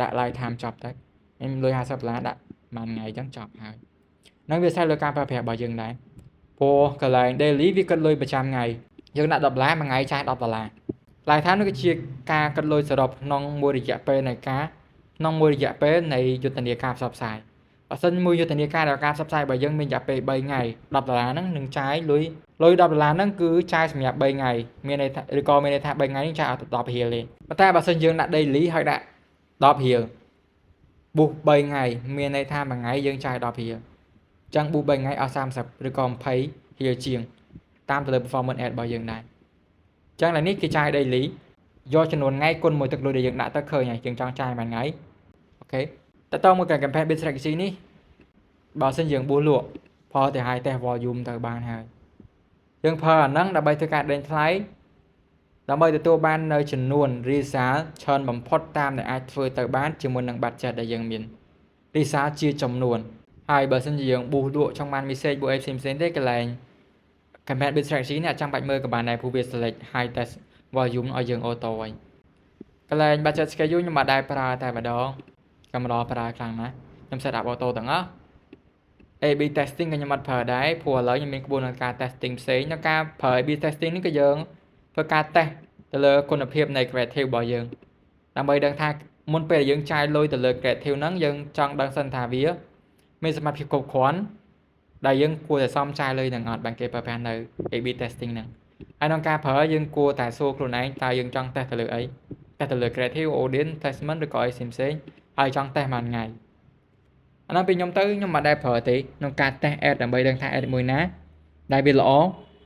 Speaker 1: ដាក់ live time ចប់ទៅខ្ញុំលុយ$50ដាក់មួយថ្ងៃអញ្ចឹងចប់ហើយនឹងវាសារលើការប្រើប្រាស់របស់យើងដែរព្រោះកន្លែង daily វាគិតលុយប្រចាំថ្ងៃយើងដាក់$10មួយថ្ងៃចាយ$10 live time នោះគឺជាការគិតលុយសរុបក្នុងមួយរយៈពេលនៃយុទ្ធនាការផ្សព្វផ្សាយ បើសិនមួយយុទ្ធនាការដល់ការផ្សព្វផ្សាយរបស់យើងមានរយៈពេល3ថ្ងៃ$10ហ្នឹងនឹងចាយលុយ$10ហ្នឹងគឺចាយសម្រាប់3ថ្ងៃមានន័យថាឬក៏មានន័យថា3ថ្ងៃនេះចាយអត់ទៅ10រៀលទេប៉ុន្តែបើសិនយើងដាក់ daily ហើយដាក់10រៀលប៊ូស3ថ្ងៃមានន័យថាមួយថ្ងៃយើងចាយ10រៀលអញ្ចឹងប៊ូស3ថ្ងៃអស់30ឬក៏20រៀលជាងតាមទៅលើ performance ad របស់យើងដែរអញ្ចឹងឡើយនេះគេចាយ daily យកចំនួនថ្ងៃគុណមួយទឹកលុយដែលយើងដាក់ទៅឃើញហើយយើងចង់ចាយមួយថ្ងៃអូខេតើតើមួយ campaign bid strategy នេះបើសិនយើងបួសលក់ផលទៅ high test volume ទៅបានហើយយើងប្រើអាហ្នឹងដើម្បីធ្វើការដេញថ្លៃដើម្បីទទួលបាននៅចំនួន result ច្រើនបំផុតតាមដែលអាចធ្វើទៅបានជាមួយនឹង budget ដែលយើងមាន result ជាចំនួនហើយបើសិនជាយើងបួសលក់ចង់បាន message បួសអីផ្សេងៗទេកន្លែង campaign bid strategy នេះអាចចាំបាច់មើលក៏បានដែរព្រោះវា select high test volume ឲ្យយើង auto ហើយកន្លែង budget schedule ខ្ញុំមិនដែរប្រើតែម្ដងកម្រប្រើខ្លាំងណាស់ខ្ញុំ set up auto ទាំងអស់ AB testing ក៏ខ្ញុំអត់ប្រើដែរព្រោះឥឡូវខ្ញុំមានក្បួនការ testing ផ្សេងនៅការប្រើ AB testing នេះក៏យើងធ្វើការ test ទៅលើគុណភាពនៃ creative របស់យើងដើម្បីដឹងថាមុនពេលដែលយើងចាយលុយទៅលើ creative ហ្នឹងយើងចង់ដឹងសិនថាវាមានសមត្ថភាពគ្រប់គ្រាន់ដែលយើងគួរតែសមចាយលុយនឹងអត់បានគេប្រើប្រាស់នៅ AB testing ហ្នឹងហើយក្នុងការប្រើយើងគួរតែសួរខ្លួនឯងតើយើងចង់ test ទៅលើអី test ទៅលើ creative audience placement ឬក៏អីផ្សេងៗហើយចង់ test មួយថ្ងៃអានោះពេលខ្ញុំទៅខ្ញុំមិនដែលប្រើទេក្នុងការ test ad ដើម្បីដឹងថា ad មួយណាដែលវាល្អ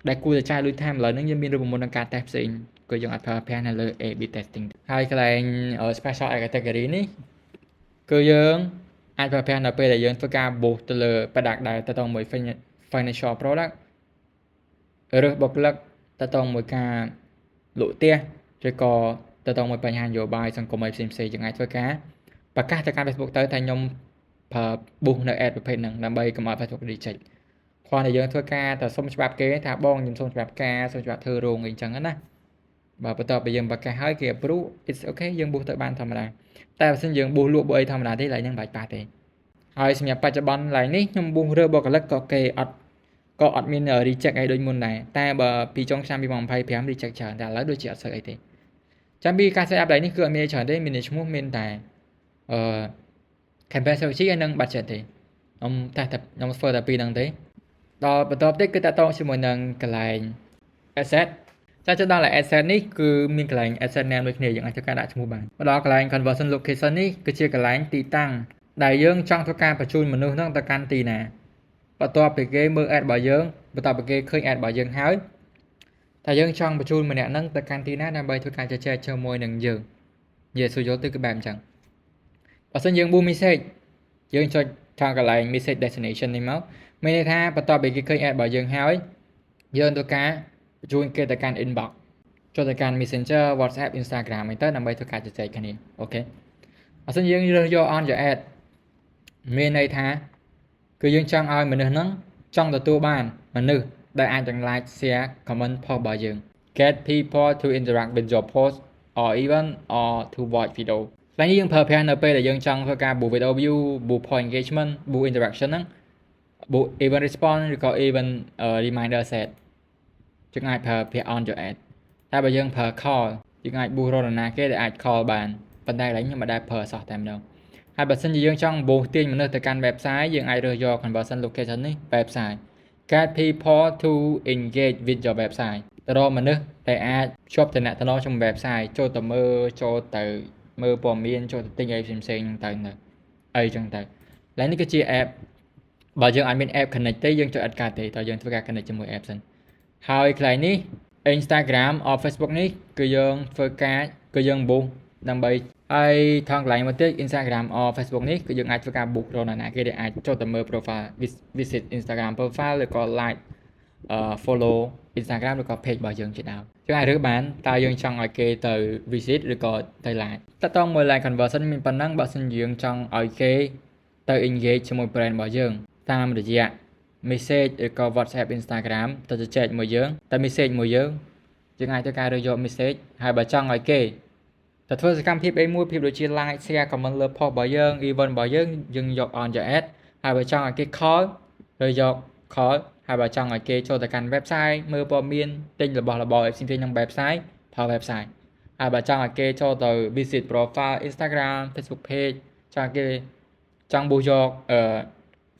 Speaker 1: ដែលគួរតែចាយលុយតាមឥឡូវហ្នឹងយើងមានរូបមន្តក្នុងការ test ផ្សេងក៏យើងអត់ប្រើប្រាស់នៅលើ AB testing ហើយកន្លែង special category នេះគឺយើងអាចប្រើប្រាស់នៅពេលដែលយើងធ្វើការ boost ទៅលើ product ដែលទៅមួយ financial product ឬបុគ្គលិកទៅមួយការលក់ផ្ទះឬក៏ទៅមួយបញ្ហានយោបាយសង្គមអីផ្សេងៗយើងអាចធ្វើការប្រកាសទៅកាន់ Facebook ទៅថាខ្ញុំប្រើ boost នៅ ad ប្រភេទហ្នឹងដើម្បីកុំឲ្យ Facebook reject គ្រាន់តែយើងធ្វើការតែសុំច្បាប់គេថាបងខ្ញុំសុំច្បាប់ការសុំច្បាប់ធ្វើរោងអីចឹងណាបើបន្ទាប់ពីយើងប្រកាសហើយគេ approve it's okay យើង boost ទៅបានធម្មតាតែបើសិនយើង boost លក់អីធម្មតាទេឡើយហ្នឹងបាច់ប៉ះទេហើយសម្រាប់បច្ចុប្បន្នឡើយនេះខ្ញុំ boost រើបុគ្គលិកក៏គេអត់មាន reject អីដូចមុនដែរតែបើពីចុងឆ្នាំ2025 reject ច្រើនតែឥឡូវដូចជាអត់សូវអីទេចាំពីការ set up ឡើយនេះគឺអត់មានច្រើនទេមានឈ្មោះមានតែcampaign strategy ហើយនឹង budget ទេខ្ញុំតែខ្ញុំធ្វើតែពីរហ្នឹងទេដល់បន្ទាប់ទៀតគឺតើតជាមួយនឹងកន្លែង asset តែដល់ asset នេះគឺមានកន្លែង asset name ដូចគ្នាយើងអាចធ្វើការដាក់ឈ្មោះបានមកដល់កន្លែង conversion location នេះគឺជាកន្លែងទីតាំងដែលយើងចង់ធ្វើការបញ្ជូនមនុស្សហ្នឹងទៅកាន់ទីណាបន្ទាប់ពីគេមើល ad របស់យើងបន្ទាប់ពីគេឃើញ ad របស់យើងហើយតែយើងចង់បញ្ជូនម្នាក់ហ្នឹងទៅកាន់ទីណាដើម្បីធ្វើការជជែកជាមួយនឹងយើងនិយាយសួរយល់ទៅគឺបែបអញ្ចឹងបើសិនយើង boost message យើងចុចខាងកន្លែង message destination នេះមកមានន័យថាបន្ទាប់ពីគេឃើញ ad របស់យើងហើយយើងធ្វើការបញ្ជូនគេទៅកាន់ inbox ចូលទៅកាន់ Messenger WhatsApp Instagram អីទៅដើម្បីធ្វើការជជែកគ្នាអូខេបើសិនយើងរើសយក on your ad មានន័យថាគឺយើងចង់ឲ្យមនុស្សហ្នឹងចង់ទទួលបានមនុស្សដែលអាចទាំង like share comment post របស់យើង get people to interact with your post or even or to watch video ឡើយនេះយើងប្រើប្រាស់នៅពេលដែលយើងចង់ធ្វើការ boost video view boost point engagement boost interaction ហ្នឹង boost event response ឬក៏ event reminder set យើងអាចប្រើប្រាស់ on your ad តែបើយើងប្រើ call យើងអាច boost រកនរណាគេដែលអាច call បានប៉ុន្តែឡើយខ្ញុំមិនដែលប្រើសោះតែម្ដងហើយបើសិនជាយើងចង់ boost ទាញមនុស្សទៅកាន់ website យើងអាចរើសយក conversion location នេះ website get people to engage with your website ទៅរកមនុស្សដែលអាចភ្ជាប់តំណែងជាមួយ website ចូលទៅមើលចូលទៅមើលព័ត៌មានចូលទៅទិញអីផ្សេងៗហ្នឹងទៅអីចឹងទៅឡើយនេះគឺជា app បើយើងអាចមាន app connect ទេយើងចូល add កាតទេតើយើងធ្វើការ connect ជាមួយ app សិនហើយកន្លែងនេះ Instagram or Facebook នេះគឺយើងធ្វើការគឺយើង boost ដើម្បីហើយថងកន្លែងមកទៀត Instagram or Facebook នេះគឺយើងអាចធ្វើការ boost រកណាគេដែលអាចចូលទៅមើល profile visit Instagram profile ឬក៏ like follow Instagram ឬក៏ page របស់យើងជាដើមយើងអាចរើសបានតើយើងចង់ឲ្យគេទៅ visit ឬក៏ទៅ like តើតមួយ like conversion មានប៉ុណ្ណឹងបើសិនយើងចង់ឲ្យគេទៅ engage ជាមួយ brand របស់យើងតាមរយៈ message ឬក៏ WhatsApp Instagram ទៅជជែកមួយយើងតែ message មួយយើងអាចធ្វើការរើសយក message ហើយបើចង់ឲ្យគេតែធ្វើសកម្មភាពអីមួយភាពដូចជា like share comment លើ post របស់យើង event របស់យើងយក on your ad ហើយបើចង់ឲ្យគេ call ឬយក call ហើយបើចង់ឲ្យគេចូលទៅកាន់ website មើលព័ត៌មានទិញរបស់របរផ្សេងៗក្នុង website ប្រើ website ហើយបើចង់ឲ្យគេចូលទៅ visit profile Instagram Facebook page ចង់គេចង់ប៊ូសយក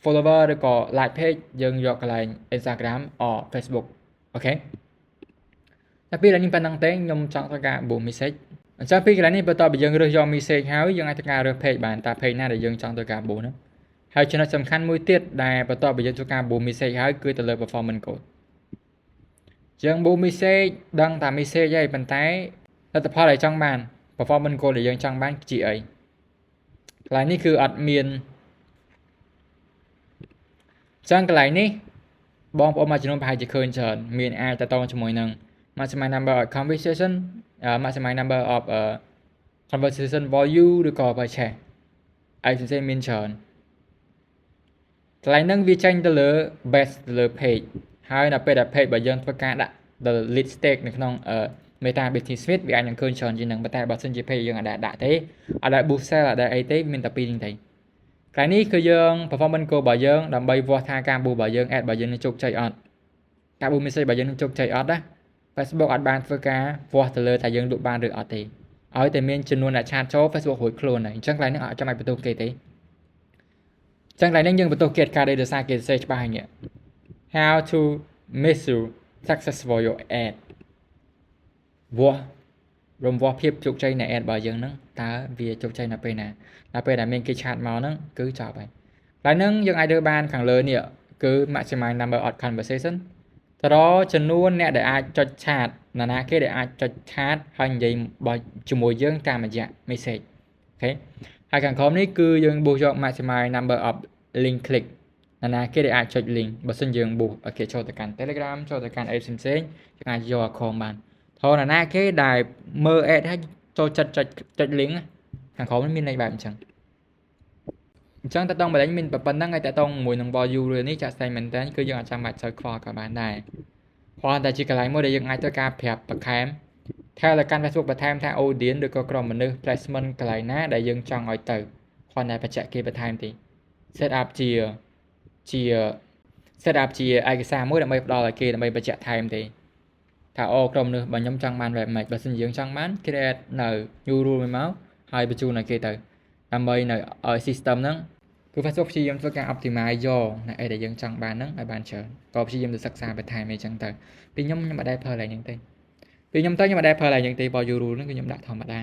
Speaker 1: follower ឬក៏ like page យើងយកកន្លែង Instagram or Facebook អូខេតែពីនេះប៉ុណ្ណឹងទេខ្ញុំចង់ធ្វើការ boost message អញ្ចឹងពីកន្លែងនេះបន្ទាប់ពីយើងរើសយក message ហើយយើងអាចធ្វើការរើស page បានតើ page ណាដែលយើងចង់ធ្វើការ boost ហ្នឹងហើយចំណុចសំខាន់មួយទៀតដែលបន្ទាប់ពីយើងធ្វើការ boost message ហើយគឺទៅលើ performance goal យើង boost message ដឹងថា message ហើយប៉ុន្តែលទ្ធផលដែលចង់បាន performance goal ដែលយើងចង់បានជាអីកន្លែងនេះគឺអត់មានចឹងកន្លែងនេះបងប្អូនមួយចំនួនប្រហែលជាឃើញច្រើនមានអាចតតងជាមួយនឹង maximum number of conversation maximum number of conversation volume ឬក៏ purchase ឯផ្សេងមានច្រើនកន្លែងហ្នឹងវាចេញទៅលើ base ទៅលើ page ហើយដល់ពេលដែល page បើយើងធ្វើការដាក់ lead stake នៅក្នុងMeta Business Suite វាអាចនឹងឃើញច្រើនជាងហ្នឹងប៉ុន្តែបើសិនជា page យើងអត់ដាក់ទេអត់ដែល boost sale អត់ដែលអីទេមានតែពីរហ្នឹងទេកន្លែងនេះគឺយើង performance goal របស់យើងដើម្បីវាស់ថាការ boost របស់យើង ad របស់យើងនឹងជោគជ័យអត់ការ boost message របស់យើងនឹងជោគជ័យអត់ណា Facebook អត់បានធ្វើការវាស់ទៅលើថាយើងលក់បានឬអត់ទេឲ្យតែមានចំនួនអ្នកឆាតចូល Facebook រួចខ្លួនហើយអញ្ចឹងកន្លែងនេះអត់ចាំបាច់បន្ទោសគេទេអញ្ចឹងកន្លែងនេះយើងបន្ទោសគេការដោយសារគេសេច្បាស់ហើយនេះ How to measure success for your ad វាស់រំវាស់ភាពជោគជ័យនៃ ad របស់យើងហ្នឹងតើវាជោគជ័យនៅពេលណាដល់ពេលដែលមានគេឆាតមកហ្នឹងគឺចប់ហើយកន្លែងហ្នឹងយើងអាចរើបានខាងលើនេះគឺ maximum number of conversation តរចំនួនអ្នកដែលអាចចុចឆាតណាគេដែលអាចចុចឆាតហើយនិយាយជាមួយយើងតាមរយៈ message អូខេហើយខាងក្រោមនេះគឺយើងបូសយក maximum number of link click ណាគេដែលអាចចុច link បើសិនយើងបូសឲ្យគេចូលទៅកាន់ Telegram ចូលទៅកាន់ app ផ្សេងៗយើងអាចយកអាខមបានថតណាគេដែលមើល ad ហើយចូលចិត្តចុច link ខាងក្រោមនេះមានន័យបែបអញ្ចឹងតើតង់បលែងមានប៉ុណ្ណឹងហើយតើតង់មួយនឹង volume រឿងនេះចាក់ស្ដែងមែនតើគឺយើងអាចចាំបាច់សូវខ្វល់ក៏បានដែរគ្រាន់តែជាកន្លែងមួយដែលយើងអាចធ្វើការប្រាប់បន្ថែមថាលើកាន់ Facebook បន្ថែមថា audience ឬក៏ក្រុមមនុស្ស placement កន្លែងណាដែលយើងចង់ឲ្យទៅគ្រាន់តែបញ្ជាក់គេបន្ថែមទេ set up ជាឯកសារមួយដើម្បីផ្ដល់ឲ្យគេដើម្បីបញ្ជាក់ថែមទេថាអូក្រុមមនុស្សបើខ្ញុំចង់បានបែបម៉េចបើសិនយើងចង់បាន create នៅ new rule មួយមកហើយបញ្ជូនឲ្យគេទៅដើម្បីនៅឲ្យ system ហ្នឹងគឺ Facebook ព្យាយាមធ្វើការ optimize យកនៅអីដែលយើងចង់បានហ្នឹងឲ្យបានច្រើនក៏ព្យាយាមទៅសិក្សាបន្ថែមអីចឹងទៅពីខ្ញុំអត់ដែរប្រើឡើងហ្នឹងទេពីខ្ញុំអត់ដែរប្រើឡើងហ្នឹងទេបើ you rule ហ្នឹងគឺខ្ញុំដាក់ធម្មតា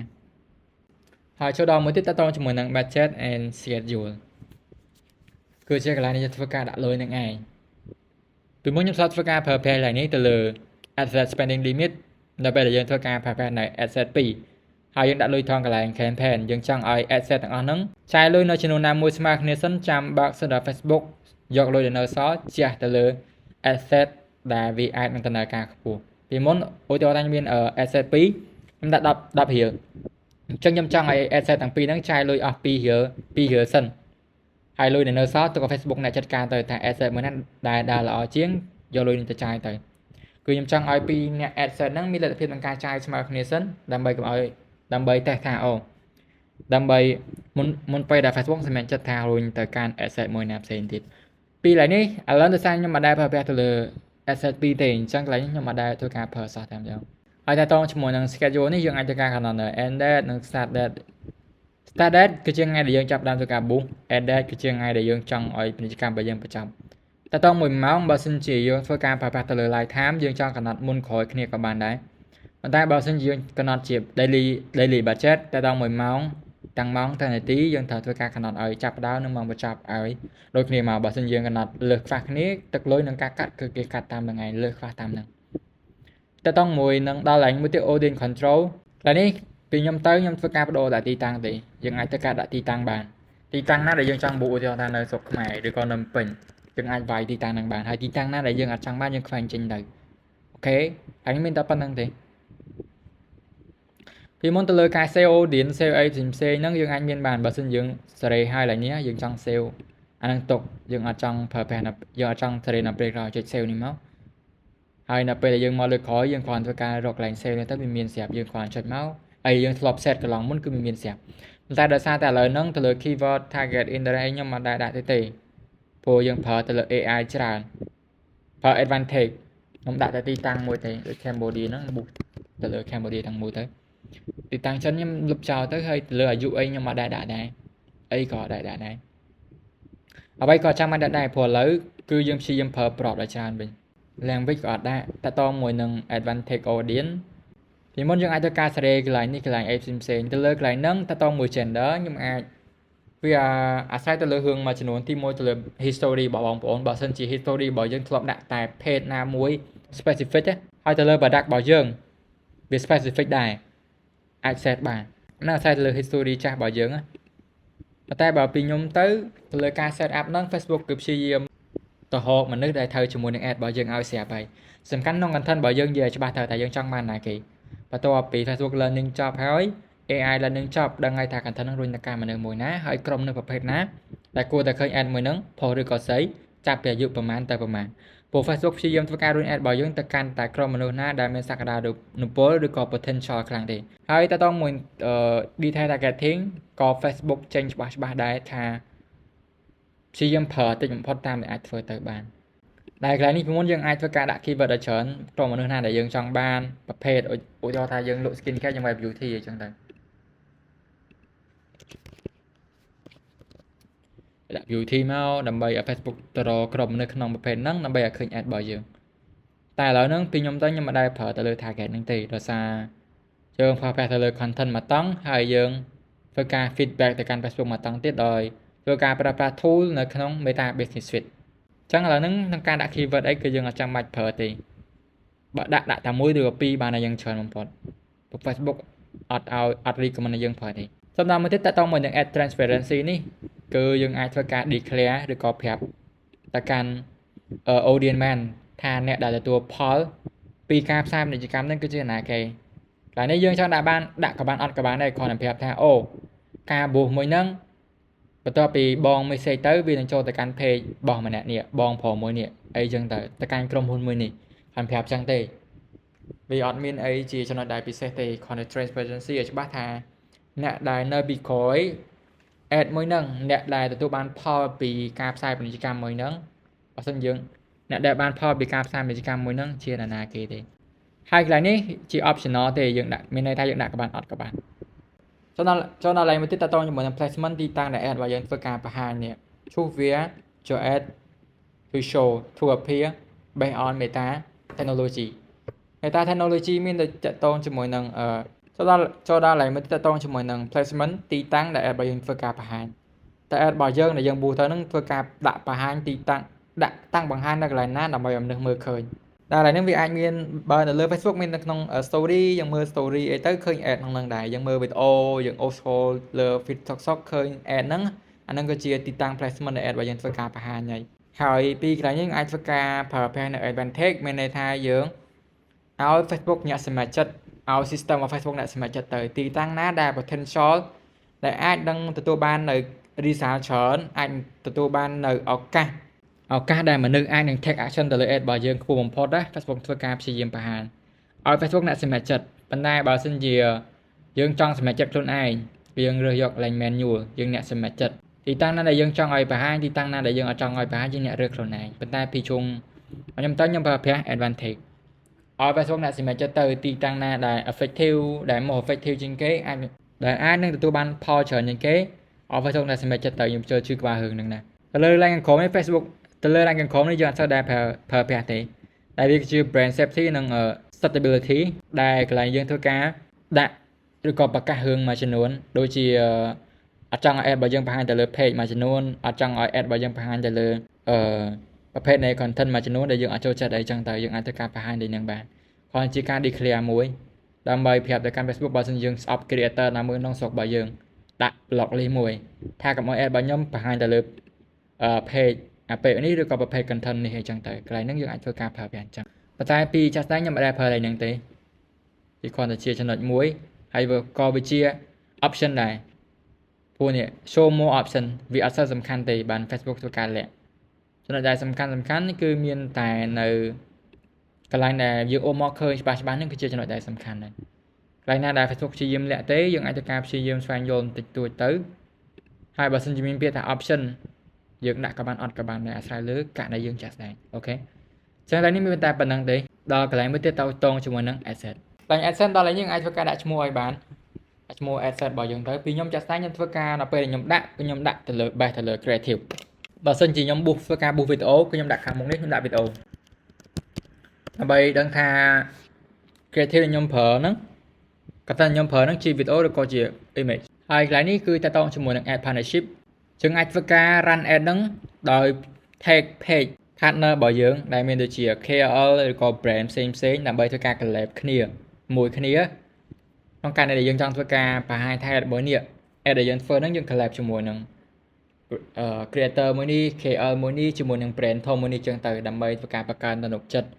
Speaker 1: ហើយចូលដល់មួយទៀតតទៅជាមួយនឹង budget and schedule គឺជាកន្លែងនេះធ្វើការដាក់លុយនឹងឯងពីមុនខ្ញុំស្ដាប់ធ្វើការប្រើប្រាស់ឡើងនេះទៅលើ asset spending limit នៅពេលដែលយើងធ្វើការប្រើប្រាស់នៅ asset 2ហើយយើងដាក់លុយថងកន្លែង campaign យើងចង់ឲ្យ asset ទាំងអស់ហ្នឹងចាយលុយនៅចំនួនណាមួយស្មើគ្នាសិនចាំបើកសិនដល់ Facebook យកលុយដែលនៅសល់ជះទៅលើ asset ដែលវាអាចនឹងដំណើរការខ្ពស់ពីមុនឧទាហរណ៍ថាខ្ញុំមាន asset 2ខ្ញុំដាក់10រៀលអញ្ចឹងខ្ញុំចង់ឲ្យ asset ទាំងពីរហ្នឹងចាយលុយអស់2រៀលសិនហើយលុយដែលនៅសល់ទៅក៏ Facebook អ្នកចាត់ការទៅថា asset មួយណាដែលដើរល្អជាងយកលុយនេះទៅចាយទៅគឺខ្ញុំចង់ឲ្យពីអ្នក asset ហ្នឹងមានលទ្ធភាពក្នុងការចាយស្មើគ្នាសិនដើម្បីតេស្តថាអូដើម្បីមុនពេលដែល Facebook សម្រាប់ចិត្តថារុញទៅកាន់ asset មួយណាផ្សេងទៀតពីកន្លែងនេះឥឡូវដោយសារខ្ញុំមិនដែលប្រើប្រាស់ទៅលើ asset 2ទេអញ្ចឹងកន្លែងនេះខ្ញុំមិនដែលធ្វើការប្រើសោះតាមយ៉ាងហើយតែតជាមួយនឹង schedule នេះយើងអាចធ្វើការកំណត់នៅ end date និង start date គឺជាថ្ងៃដែលយើងចាប់ផ្ដើមធ្វើការ boost end date គឺជាថ្ងៃដែលយើងចង់ឲ្យពាណិជ្ជកម្មរបស់យើងបញ្ចប់តែត1ម៉ោងបើសិនជាយើងធ្វើការប្រើប្រាស់ទៅលើ live time យើងចង់កំណត់មុនក្រោយគ្នាក៏បានដែរប៉ុន្តែបើសិនជាយើងកំណត់ជា daily budget តែដល់1ម៉ោងទាំងម៉ោងទាំងនាទីយើងត្រូវធ្វើការកំណត់ឲ្យចាប់ផ្ដើមនិងម៉ោងបញ្ចប់ឲ្យដូចគ្នាមកបើសិនយើងកំណត់លើសខ្វះគ្នាទឹកលុយនឹងការកាត់គឺគេកាត់តាមថ្ងៃលើសខ្វះតាមហ្នឹងតែតមួយនឹងដល់ឡើងមួយទៀត audience control តែនេះពីខ្ញុំធ្វើការបដូរដាក់ទីតាំងទេយើងអាចធ្វើការដាក់ទីតាំងបានទីតាំងណាដែលយើងចង់បូកឧទាហរណ៍ថានៅស្រុកខ្មែរឬក៏នៅពេញយើងអាចវាយទីតាំងហ្នឹងបានហើយទីតាំងណាដែលយើងអត់ចង់បានយើងខ្វែងចេញទៅអូខេហើយមានតែប៉ុណ្្នឹងទេពីមុនទៅលើការ save audience save អីផ្សេងហ្នឹងយើងអាចមានបានបើសិនយើងសេរីហើយឡើយនេះយើងចង់ save អាហ្នឹងទុកយើងអត់ចង់ប្រើប្រាស់យើងអត់ចង់សេរីនៅពេលក្រោយចុច save នេះមកហើយនៅពេលដែលយើងមកលើក្រោយយើងគ្រាន់ធ្វើការរកកន្លែង save នេះទៅវាមានស្រាប់យើងគ្រាន់ចុចមកហើយយើងធ្លាប់ set កន្លងមុនគឺមានស្រាប់តែដោយសារតែឥឡូវហ្នឹងទៅលើ keyword target interest ខ្ញុំមិនដែរដាក់ទេព្រោះយើងប្រើទៅលើ AI ច្រើនប្រើ advantage ខ្ញុំដាក់តែទីតាំងមួយទេដូច Cambodia ហ្នឹង boost ទៅលើ Cambodia ទាំងមួយទៅទីតាំងចិនខ្ញុំលុបចោលទៅហើយទៅលើអាយុអីខ្ញុំអត់ដែរដាក់ដែរអីក៏អត់ដែរដាក់ដែរ អ្វីក៏ចាំមិនដែរព្រោះឥឡូវគឺយើងព្យាយាមប្រើប្រອບឲ្យច្រើនវិញ language ក៏អត់ដែរតតមួយនឹង advantage audience ពីមុនយើងអាចធ្វើការសេរីកន្លែងនេះកន្លែងអីផ្សេងៗទៅលើកន្លែងហ្នឹងតតមួយ gender ខ្ញុំអាចវាអាស្រ័យទៅលើរឿងមួយចំនួនទី1ទៅលើ history របស់បងប្អូនបើសិនជា history របស់យើងធ្លាប់ដាក់តែ page ណាមួយ specific ហើយទៅលើ product របស់យើងវា specific ដែរអាច set បានណាអាស្រ័យទៅលើ history ចាស់របស់យើងណាតែបើពីខ្ញុំទៅលើការ set up ហ្នឹង Facebook គឺព្យាយាមទៅហកមនុស្សដែលត្រូវជាមួយនឹង ad របស់យើងឲ្យស្រាប់ហើយសំខាន់ក្នុង content របស់យើងនិយាយច្បាស់ថាយើងចង់បានណាគេបន្ទាប់ពី Facebook learning ចប់ហើយ AI learning ចប់ដឹងហើយថា content ហ្នឹងរុញទៅការមនុស្សមួយណាហើយក្រុមនៅប្រភេទណាដែលគួរតែឃើញ ad មួយហ្នឹងផុសឬក៏ស្អីចាប់ពីអាយុប្រមាណទៅប្រមាណព្រោះ Facebook ព្យាយាមធ្វើការរុញ ad របស់យើងទៅកាន់តែក្រុមមនុស្សណាដែលមានសក្តានុពលឬក៏ potential ខ្លាំងទេហើយតើតមួយdetail targeting ក៏ Facebook ចេញច្បាស់ដែរថាព្យាយាមប្រើតិចបំផុតតាមដែលអាចធ្វើទៅបានដែលកន្លែងនេះពីមុនយើងអាចធ្វើការដាក់ keyword ឲ្យច្រើនក្រុមមនុស្សណាដែលយើងចង់បានប្រភេទឧទាហរណ៍ថាយើងលក់ skin care យើងវាយ beauty អញ្ចឹងទៅដាក់ beauty មកដើម្បីឲ្យ Facebook ទៅរកក្រុមមនុស្សក្នុងប្រភេទហ្នឹងដើម្បីឲ្យឃើញ ad របស់យើងតែឥឡូវហ្នឹងពីខ្ញុំទៅខ្ញុំមិនដែលប្រើទៅលើ target ហ្នឹងទេដោយសារយើងប្រើប្រាស់ទៅលើ content មួយតង់ហើយយើងធ្វើការ feedback ទៅកាន់ Facebook មួយតង់ទៀតដោយធ្វើការប្រើប្រាស់ tool នៅក្នុង Meta Business Suite ចឹងឥឡូវហ្នឹងក្នុងការដាក់ keyword អីគឺយើងអត់ចាំបាច់ប្រើទេបើដាក់តែមួយឬក៏ពីរបានតែយើងច្រើនបំផុតព្រោះ Facebook អត់ recommend ឲ្យយើងប្រើទេសម្រាប់មួយទៀតតទៅមួយនឹង ad transparency នេះគឺយើងអាចធ្វើការ declare ឬក៏ប្រាប់ទៅកាន់ audience man ថាអ្នកដែលទទួលផលពីការផ្សាយពាណិជ្ជកម្មហ្នឹងគឺជាណាគេតែនេះយើងចង់ដាក់ក៏បានអត់ក៏បានដែរគ្រាន់តែប្រាប់ថាអូការបួសមួយហ្នឹងបន្ទាប់ពីបង message ទៅវានឹងចូលទៅកាន់ page របស់ម្នាក់នេះបងប្រុសមួយនេះអីចឹងទៅកាន់ក្រុមហ៊ុនមួយនេះហើយប្រាប់ចឹងទេវាអត់មានអីជាចំណុចដែលពិសេសទេគ្រាន់តែ transparency ឲ្យច្បាស់ថាអ្នកដែលនៅពីក្រោយ ad មួយហ្នឹងអ្នកដែលទទួលបានផលពីការផ្សាយពាណិជ្ជកម្មមួយហ្នឹងបើសិនយើងអ្នកដែលបានផលពីការផ្សាយពាណិជ្ជកម្មមួយហ្នឹងជាអ្នកណាគេទេហើយកន្លែងនេះជា optional ទេយើងដាក់មានន័យថាយើងដាក់ក៏បានអត់ក៏បានចូលដល់ឡើងមួយទៀតតទៅជាមួយនឹង placement ទីតាំងដែល ad របស់យើងធ្វើការបង្ហាញនេះ choose via your ad to show to appear based on meta technology meta technology មានទៅតទៅជាមួយនឹងចូលដល់ឡើងមួយទៀតតទៅជាមួយនឹង placement ទីតាំងដែល ad របស់យើងធ្វើការបង្ហាញតែ ad របស់យើងដែលយើង boost ទៅនឹងធ្វើការដាក់បង្ហាញទីតាំងដាក់តាំងបង្ហាញនៅកន្លែងណាដើម្បីឲ្យមនុស្សមើលឃើញតែឥឡូវនេះវាអាចមានបើនៅលើ Facebook មាននៅក្នុង story យើងមើល story អីទៅឃើញ ad ក្នុងហ្នឹងដែរយើងមើលវីដេអូយើង scroll លើ feed TikTok ឃើញ ad ហ្នឹងអាហ្នឹងគឺជាទីតាំង placement នៃ ad របស់យើងធ្វើការបង្ហាញហើយពីកន្លែងនេះអាចធ្វើការប្រើប្រាស់នៅ advantage មានន័យថាយើងឲ្យ Facebook អ្នកសម្រេចចិត្តឲ្យ system របស់ Facebook អ្នកសម្រេចចិត្តទៅទីតាំងណាដែល potential ដែលអាចនឹងទទួលបាននៅ result ច្រើនអាចទទួលបាននៅឱកាសដែលមនុស្សអាចនឹង take action ទៅលើ ad របស់យើងខ្ពស់បំផុតណា Facebook ធ្វើការព្យាយាមបង្ហាញឲ្យ Facebook អ្នកសម្រេចចិត្តប៉ុន្តែបើសិនជាយើងចង់សម្រេចចិត្តខ្លួនឯងយើងរើសយក link manual យើងអ្នកសម្រេចចិត្តទីតាំងណាដែលយើងចង់ឲ្យបង្ហាញទីតាំងណាដែលយើងអត់ចង់ឲ្យបង្ហាញយើងអ្នករើសខ្លួនឯងប៉ុន្តែពីជុំខ្ញុំប្រើប្រាស់ advantage ឲ្យ Facebook អ្នកសម្រេចចិត្តទៅទីតាំងណាដែល effective ដែលមក effective ជាងគេអាចនឹងទទួលបានផលច្រើនជាងគេឲ្យ Facebook អ្នកសម្រេចចិត្តទៅខ្ញុំជឿក្បាលរឿងហ្នឹងណាទៅលើ link ក្រុមនេះ Facebook ទៅលើ link ក្រុមនេះយើងអត់សូវដែលប្រើប្រាស់ទេតែវាគឺជា brand safety និង stability ដែលកន្លែងយើងធ្វើការដាក់ឬក៏ប្រកាសរឿងមួយចំនួនដូចជាអត់ចង់ឲ្យ ad របស់យើងបង្ហាញទៅលើ page មួយចំនួនអត់ចង់ឲ្យ ad របស់យើងបង្ហាញទៅលើប្រភេទនៃ content មួយចំនួនដែលយើងអត់ចូលចិត្តអីចឹងទៅយើងអាចធ្វើការបង្ហាញដូចហ្នឹងបានគ្រាន់ជាការ declare មួយដើម្បីប្រាប់ទៅកាន់ Facebook បើមិនយើងស្អប់ creator ណាមួយក្នុងស្រុករបស់យើងដាក់ block list មួយថាកុំឲ្យ ad របស់ខ្ញុំបង្ហាញទៅលើpage ពេលនេះឬក៏ប្រភេទ content នេះអីចឹងទៅកន្លែងហ្នឹងយើងអាចធ្វើការប្រើប្រាស់អញ្ចឹងប៉ុន្តែពីចាស់ស្ដែងខ្ញុំមិនដែលប្រើកន្លែងហ្នឹងទេវាគ្រាន់តែជាចំណុចមួយហើយក៏វាជា option ដែរព្រោះនេះ show more option វាអត់សូវសំខាន់ទេបាន Facebook ធ្វើការលាក់ចំណុចដែលសំខាន់នេះគឺមានតែនៅកន្លែងដែលយើងអូមកឃើញច្បាស់ហ្នឹងគឺជាចំណុចដែលសំខាន់ដែរកន្លែងណាដែល Facebook ព្យាយាមលាក់ទេយើងអាចធ្វើការព្យាយាមស្វែងយល់បន្តិចតួចទៅហើយបើសិនជាមានពាក្យថា option យើងដាក់ក៏បានអត់ក៏បានដែរអាស្រ័យលើករណីយើងចាស់ស្ដែងអូខេចឹងឡើយនេះមានតែប៉ុណ្្នឹងទេដល់កន្លែងមួយទៀតទៅតងជាមួយនឹង asset តែ asset ដល់ឡើយយើងអាចធ្វើការដាក់ឈ្មោះឲ្យបានឈ្មោះ asset របស់យើងទៅពីខ្ញុំចាស់ស្ដែងខ្ញុំធ្វើការដល់ពេលខ្ញុំដាក់ទៅលើ base ទៅលើ creative បើសិនជាខ្ញុំប៊ូសធ្វើការប៊ូសវីដេអូគឺខ្ញុំដាក់ខាងមុខនេះខ្ញុំដាក់វីដេអូដើម្បីដឹងថា creative ខ្ញុំប្រើហ្នឹងគាត់ថាខ្ញុំប្រើហ្នឹងជាវីដេអូឬក៏ជា image ហើយកន្លែងនេះគឺតកតងជាមួយនឹង ad partnership យើងអាចធ្វើការ run ad ហ្នឹងដោយ tag page partner របស់យើងដែលមានដូចជា KOL ឬក៏ brand ផ្សេងៗដើម្បីធ្វើការ collab គ្នាមួយគ្នាក្នុងការដែលយើងចង់ធ្វើការបង្ហាញថា ad របស់នេះ ad ដែលយើងធ្វើហ្នឹងយើង collab ជាមួយនឹងcreator មួយនេះ KL មួយនេះជាមួយនឹង brand ធំមួយនេះចឹងទៅដើម្បីធ្វើការបង្កើនទំនុកចិត្ត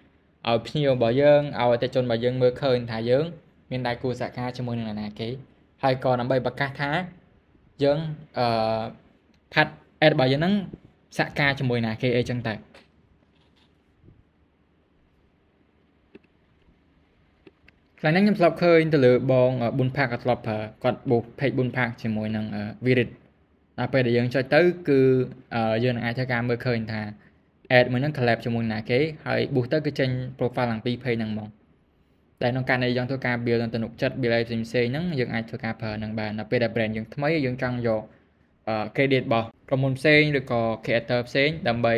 Speaker 1: ឲ្យភ្ញៀវរបស់យើងឲ្យអតិថិជនរបស់យើងមើលឃើញថាយើងមានដៃគូសហការជាមួយនឹងអ្នកណាគេហើយក៏ដើម្បីប្រកាសថាយើងផាត់ ad របស់យើងហ្នឹងសហការជាមួយណាគេអីចឹងទៅខ្លះហ្នឹងខ្ញុំធ្លាប់ឃើញទៅលើបងប៊ុនផាកក៏ធ្លាប់ប្រើគាត់ប៊ូស page ប៊ុនផាកជាមួយនឹង Virit ដល់ពេលដែលយើងចុចទៅគឺយើងនឹងអាចធ្វើការមើលឃើញថា ad មួយហ្នឹង collab ជាមួយណាគេហើយ boost ទៅគឺចេញ profile ឡើងពី page ហ្នឹងមកតែក្នុងការដែលយើងធ្វើការ build ទំនុកចិត្ត build អីផ្សេងៗហ្នឹងយើងអាចធ្វើការប្រើហ្នឹងបានដល់ពេលដែល brand យើងថ្មីយើងចង់យកcredit របស់ក្រុមហ៊ុនផ្សេងឬក៏ creator ផ្សេងដើម្បី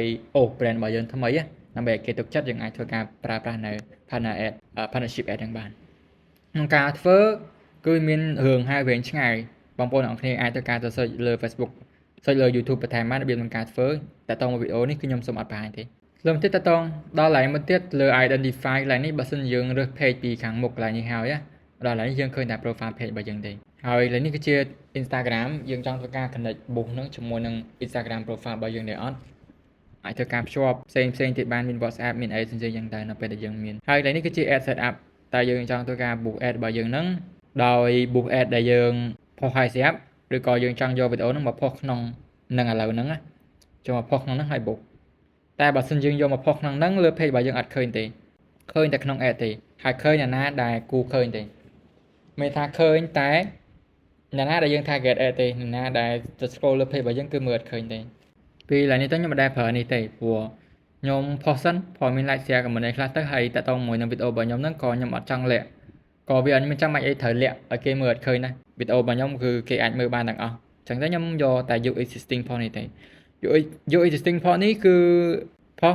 Speaker 1: brand របស់យើងថ្មីដើម្បីឲ្យគេទុកចិត្តយើងអាចធ្វើការប្រើប្រាស់នៅ partnership ad ហ្នឹងបានក្នុងការធ្វើគឺមានរឿងហើយវែងឆ្ងាយបងប្អូនអ្នកគ្នាអាចធ្វើការទៅ search លើ Facebook search លើ YouTube បន្ថែមបានរបៀបក្នុងការធ្វើតែតោះមកវីដេអូនេះគឺខ្ញុំសូមអត់បង្ហាញទេលើបន្តិចតោះដល់ឡើងមកទៀតលើ identify កន្លែងនេះបើសិនយើងរើស page ពីខាងមុខកន្លែងនេះហើយដល់កន្លែងនេះយើងឃើញតែ profile page របស់យើងទេហើយកន្លែងនេះគឺជា Instagram យើងចង់ធ្វើការ connect book ហ្នឹងជាមួយនឹង Instagram profile របស់យើងដែរអត់អាចធ្វើការភ្ជាប់ផ្សេងទៀតបានមាន WhatsApp មានអីផ្សេងៗយ៉ាងទៅនៅពេលដែលយើងមានហើយកន្លែងនេះគឺជា ad setup តែយើងចង់ធ្វើការ book ad របស់យើងហ្នឹងដោយ book ad ដែលយើងផុសហើយស្រាប់ឬក៏យើងចង់យកវីដេអូហ្នឹងមកផុសក្នុងនឹងឥឡូវហ្នឹងចូលមកផុសក្នុងហ្នឹងហើយបុកតែបើសិនយើងយកមកផុសក្នុងហ្នឹងលើ page របស់យើងអត់ឃើញទេឃើញតែក្នុង ad ទេហើយឃើញអ្នកណាដែលគូឃើញទេមានថាឃើញតែអ្នកណាដែលយើង target ad ទេអ្នកណាដែលទៅ scroll លើ page របស់យើងគឺមើលអត់ឃើញទេពីឡើយនេះទៅខ្ញុំមិនដែលប្រើនេះទេព្រោះខ្ញុំផុសសិនព្រោះមាន like share comment ខ្លះទៅហើយតាក់ទងមួយនឹងវីដេអូរបស់ខ្ញុំហ្នឹងក៏ខ្ញុំអត់ចង់លាក់ក៏វាអត់មានចាំបាច់អីត្រូវលាក់ឲ្យគេមើលអត់ឃើញណាវីដេអូរបស់ខ្ញុំគឺគេអាចមើលបានទាំងអស់ចឹងទៅខ្ញុំយកតែយក existing point នេះទេយក existing point នេះគឺផុស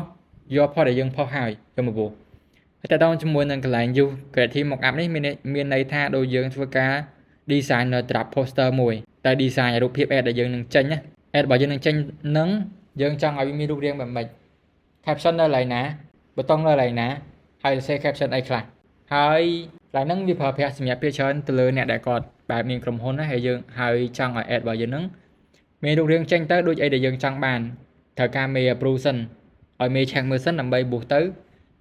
Speaker 1: យក point ដែលយើងផុសហើយយកមកបូហើយតែតោះជាមួយនឹងកន្លែង use creative mockup នេះមានន័យថាដូចយើងធ្វើការ design នៅ draft poster មួយតែ design រូបភាព ad ដែលយើងនឹងចេញណា ad របស់យើងនឹងចេញនឹងយើងចង់ឲ្យវាមានរូបរាងបែបម៉េច caption នៅកន្លែងណាប៊ូតុងនៅកន្លែងណាហើយ say caption អីខ្លះហើយកន្លែងហ្នឹងវាប្រើប្រាស់សម្រាប់ពេលច្រើនទៅលើអ្នកដែលគាត់បែបមានក្រុមហ៊ុនណាហើយចង់ឲ្យ ad របស់យើងហ្នឹងមានរូបរាងចេញទៅដូចអីដែលយើងចង់បានត្រូវការមេ approve សិនឲ្យមេ check មើលសិនដើម្បី boost ទៅ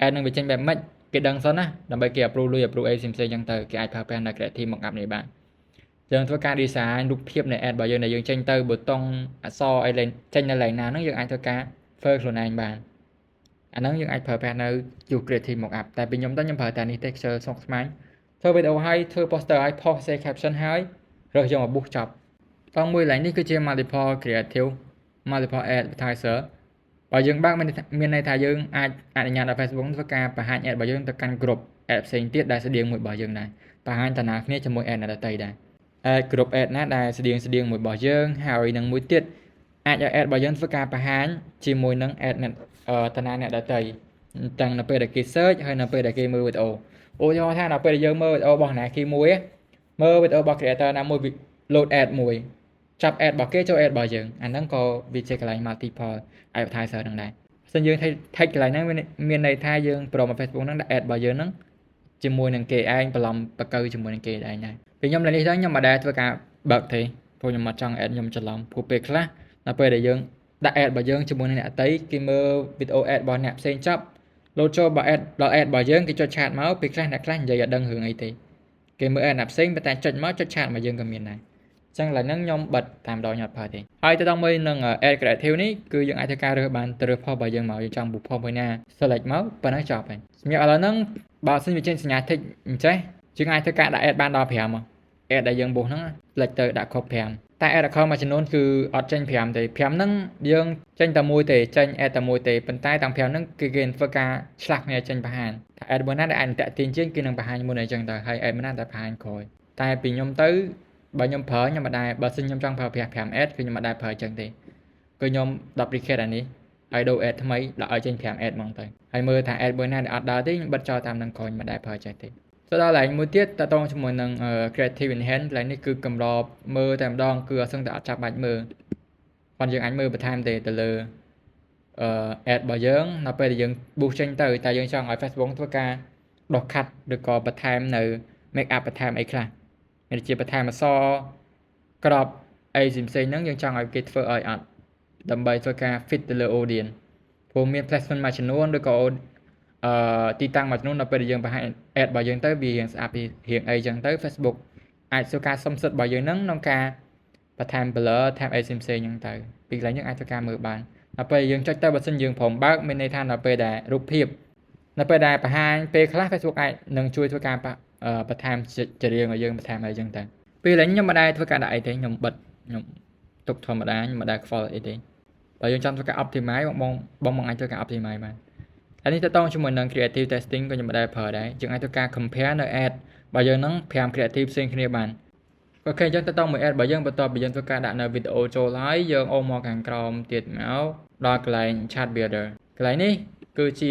Speaker 1: ad នឹងវាចេញបែបម៉េចគេដឹងសិនណាដើម្បីគេ approve លុយ approve អីផ្សេងៗចឹងទៅគេអាចប្រើប្រាស់នៅ creative mockup នេះបានយើងធ្វើការ design រូបភាពនៃ ad របស់យើងដែលយើងចេញទៅប៊ូតុងអក្សរអីចេញនៅកន្លែងណាហ្នឹងយើងអាចធ្វើការធ្វើខ្លួនឯងបានអាហ្នឹងយើងអាចប្រើប្រាស់នៅ use creative mockup តែពីខ្ញុំទៅខ្ញុំប្រើតែនេះទេខ្ជិលស្មុគស្មាញធ្វើវីដេអូហើយធ្វើ poster ហើយ post say caption ហើយរើសយកមក boost ចប់តោះមួយឡើងនេះគឺជា multiple creative multiple advertiser បើយើងបើកមានន័យថាយើងអាចអនុញ្ញាតឲ្យ Facebook ធ្វើការបង្ហាញ ad របស់យើងទៅកាន់ group ad ផ្សេងទៀតដែលស្តៀងមួយរបស់យើងដែរបង្ហាញតាណាគ្នាជាមួយ ad អ្នកដទៃដែរ ad group ad ណាដែលស្តៀងមួយរបស់យើងហើយនឹងមួយទៀតអាចឲ្យ ad របស់យើងធ្វើការបង្ហាញជាមួយនឹង ad តាណាអ្នកដទៃទាំងនៅពេលដែលគេ search ហើយនៅពេលដែលគេមើលវីដេអូឧទាហរណ៍ថាដល់ពេលដែលយើងមើលវីដេអូរបស់អ្នកគេមួយមើលវីដេអូរបស់ creator ណាមួយ load ad មួយចាប់ ad របស់គេចូល ad របស់យើងអាហ្នឹងក៏វាជាកន្លែង multiple advertiser ហ្នឹងដែរបើមិនយើង take កន្លែងហ្នឹងមានន័យថាយើង promote Facebook ហ្នឹងដាក់ ad របស់យើងហ្នឹងជាមួយនឹងគេឯងបន្លំបកៅជាមួយនឹងគេឯងដែរពេលខ្ញុំឡើងនេះទៅខ្ញុំមិនដែលធ្វើការបើកទេព្រោះខ្ញុំអត់ចង់ ad ខ្ញុំច្រឡំព្រោះពេលខ្លះដល់ពេលដែលយើងដាក់ ad របស់យើងជាមួយនឹងអ្នកអតីគេមើលវីដេអូ ad របស់អ្នកផ្សេងចប់ load ចូលបើ ad ដល់ ad របស់យើងគេចុចឆាតមកពេលខ្លះអ្នកខ្លះនិយាយអត់ដឹងរឿងអីទេគេមើល ad អ្នកផ្សេងតែចុចមកចុចឆាតមកយើងក៏មានដែរអញ្ចឹងឡើយហ្នឹងខ្ញុំបិទតាមដងខ្ញុំអត់ប្រើទេហើយទៅដល់មួយនឹង ad creative នេះគឺយើងអាចធ្វើការរើសបានទៅរើស post របស់យើងមកយើងចង់ book post មួយណា select មកប៉ុណ្ណឹងចប់ហើយសម្រាប់ឥឡូវហ្នឹងបើសិនវាចេញសញ្ញា tick អញ្ចេះយើងអាចធ្វើការដាក់ ad បានដល់5មក ad ដែលយើង book ហ្នឹង select ទៅដាក់គ្រប់5តែ ad account មួយចំនួនគឺអត់ចេញ5ទេ5ហ្នឹងយើងចេញតែមួយទេចេញ ad តែមួយទេប៉ុន្តែទាំង5ហ្នឹងគឺគេធ្វើការឆ្លាស់គ្នាចេញបង្ហាញថា ad មួយណាដែលអាចតាក់ទាញជាងគឺនឹងបង្ហាញមុនអីចឹងទៅហើយ ad មួយណាដែលបង្ហាញក្រោយតែពីខ្ញុំទៅបើខ្ញុំប្រើខ្ញុំមិនដែរបើសិនខ្ញុំចង់ប្រើប្រាស់5 ad គឺខ្ញុំមិនដែរប្រើចឹងទេ គឺខ្ញុំ duplicate អានេះហើយ ដូរ add ថ្មីដាក់ឲ្យចេញ5 add ហ្មងទៅហើយមើលថា add មួយណាដែលអត់ដើរទេខ្ញុំបិទចោលតាមនឹងក៏មិនដែលប្រើចេះទេទៅដល់ឡើងមួយទៀតតតងជាមួយនឹង creative enhance ឡើងនេះគឺកម្របមើលតែម្ដងគឺអត់សឹងតែអត់ចាប់បាច់មើលប៉ុន្តែយើងអាចមើលបន្ថែមទេទៅលើadd របស់យើងនៅពេលដែលយើង boost ចេញទៅតែយើងចង់ឲ្យ Facebook ធ្វើការដុសខាត់ឬក៏បន្ថែមនៅ make up បន្ថែមអីខ្លះមានជាបន្ថែមអក្សរក្របអីផ្សេងៗហ្នឹងយើងចង់ឲ្យគេធ្វើឲ្យអត់ដើម្បីធ្វើការ fit ទៅលើ audience ព្រោះមាន placement មួយចំនួនឬក៏ទីតាំងមួយចំនួននៅពេលដែលយើងបង្ហាញ ad របស់យើងទៅវារៀងស្អាតពីរៀងអីចឹងទៅ Facebook អាចធ្វើការសុំសិទ្ធិរបស់យើងហ្នឹងក្នុងការបន្ថែម blur ថែមអីផ្សេងៗហ្នឹងទៅពីកន្លែងហ្នឹងអាចធ្វើការមើលបានដល់ពេលយើងចុចទៅបើសិនយើងព្រមបើកមានន័យថាដល់ពេលដែលរូបភាពនៅពេលដែលបង្ហាញពេលខ្លះ Facebook អាចនឹងជួយធ្វើការបន្ថែមច្រៀងឲ្យយើងបន្ថែមអីចឹងទៅពេលឡើងខ្ញុំមិនដែរធ្វើការដាក់អីទេខ្ញុំបិទខ្ញុំទុកធម្មតាខ្ញុំមិនដែរខ្វល់អីទេបើយើងចង់ធ្វើការ optimize បងអាចធ្វើការ optimize បានហើយនេះទៅតងជាមួយនឹង creative testing ក៏ខ្ញុំមិនដែរប្រើដែរយើងអាចធ្វើការ compare នៅ ad បើយើងនឹង5 creative ផ្សេងគ្នាបានអូខេយើងទៅតងមួយ ad បើយើងបន្ទាប់ពីយើងធ្វើការដាក់នៅវីដេអូចូលហើយយើងអូមកខាងក្រោមទៀតមកដល់កន្លែង chat builder កន្លែងនេះគឺជា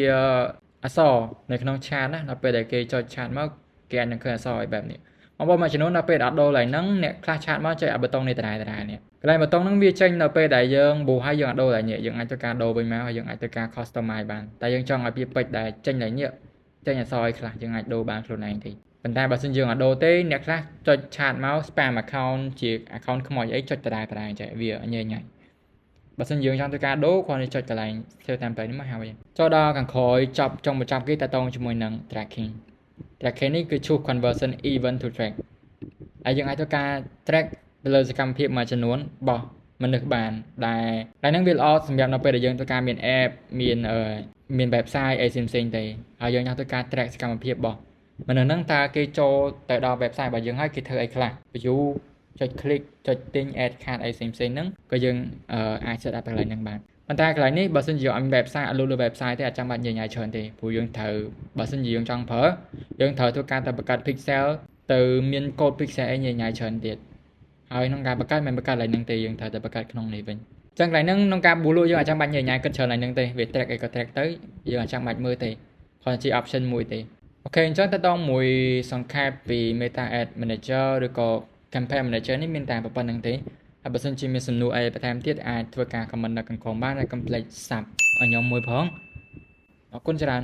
Speaker 1: អក្សរនៅក្នុង chat ណាដល់ពេលដែលគេចុច chat មកគេអាចនឹងឃើញអក្សរឲ្យបែបនេះបងប្អូនមួយចំនួនដល់ពេលដាក់ដូរឡើងហ្នឹងអ្នកខ្លះ chat មកចុចអាប៊ូតុងនេះដដែលនេះកន្លែងប៊ូតុងហ្នឹងវាចេញនៅពេលដែលយើងប៊ូហើយយើងអាចដូរឡើងនេះយើងអាចធ្វើការដូរវិញមកហើយយើងអាចធ្វើការ customize បានតែយើងចង់ឲ្យវាពេចដែលចេញឡើងនេះចេញអក្សរឲ្យខ្លះយើងអាចដូរបានខ្លួនឯងទេប៉ុន្តែបើសិនយើងអត់ដូរទេអ្នកខ្លះចុច chat មក spam account ជា account ខ្មោចអីចុចដដែលចេះវាញ៉ៃបើសិនយើងចង់ធ្វើការដូរគ្រាន់តែចុចកន្លែង save template នេះមកហើយចូលដល់ខាងក្រោយចុងបញ្ចប់គេតតងជាមួយនឹង tracking នេះគឺ choose conversion event to track ហើយយើងអាចធ្វើការ track ទៅលើសកម្មភាពមួយចំនួនរបស់មនុស្សបានដែលហ្នឹងវាល្អសម្រាប់នៅពេលដែលយើងធ្វើការមាន app មាន website អីផ្សេងៗទេហើយយើងចង់ធ្វើការ track សកម្មភាពរបស់មនុស្សហ្នឹងតើគេចូលទៅដល់ website របស់យើងហើយគេធ្វើអីខ្លះ view ចុច click ចុចទិញ add card អីផ្សេងៗហ្នឹងក៏យើងអាច set up កន្លែងហ្នឹងបានប៉ុន្តែកន្លែងនេះបើសិនជាយើងអត់មាន website អត់លុបលើ website ទេអាចចាំបាច់ញញច្រើនទេព្រោះយើងត្រូវបើសិនជាយើងចង់ប្រើយើងត្រូវធ្វើការទៅបង្កើត pixel ទៅមានកូដ pixel អីញញច្រើនទៀតហើយក្នុងការបង្កើតមិនបង្កើតកន្លែងហ្នឹងទេយើងត្រូវតែបង្កើតក្នុងនេះវិញចឹងកន្លែងហ្នឹងក្នុងការប៊ូលក់យើងអាចចាំបាច់ញញគិតច្រើនកន្លែងហ្នឹងទេវា track អីក៏ track ទៅយើងអាចចាំបាច់មើលទេគ្រាន់តែជា option មួយទេអូខេអញ្ចឹងទៅដល់មួយសង្ខេបពី Meta Ad Manager ឬក៏ Campaign Manager នេះមានតែប៉ុណ្្នឹងទេហើយបើសិនជាមានសំណួរអីបន្ថែមទៀតអាចធ្វើការ comment នៅខាងក្រោមបានហើយកុំភ្លេច sub ឲ្យខ្ញុំមួយផងអរគុណច្រើន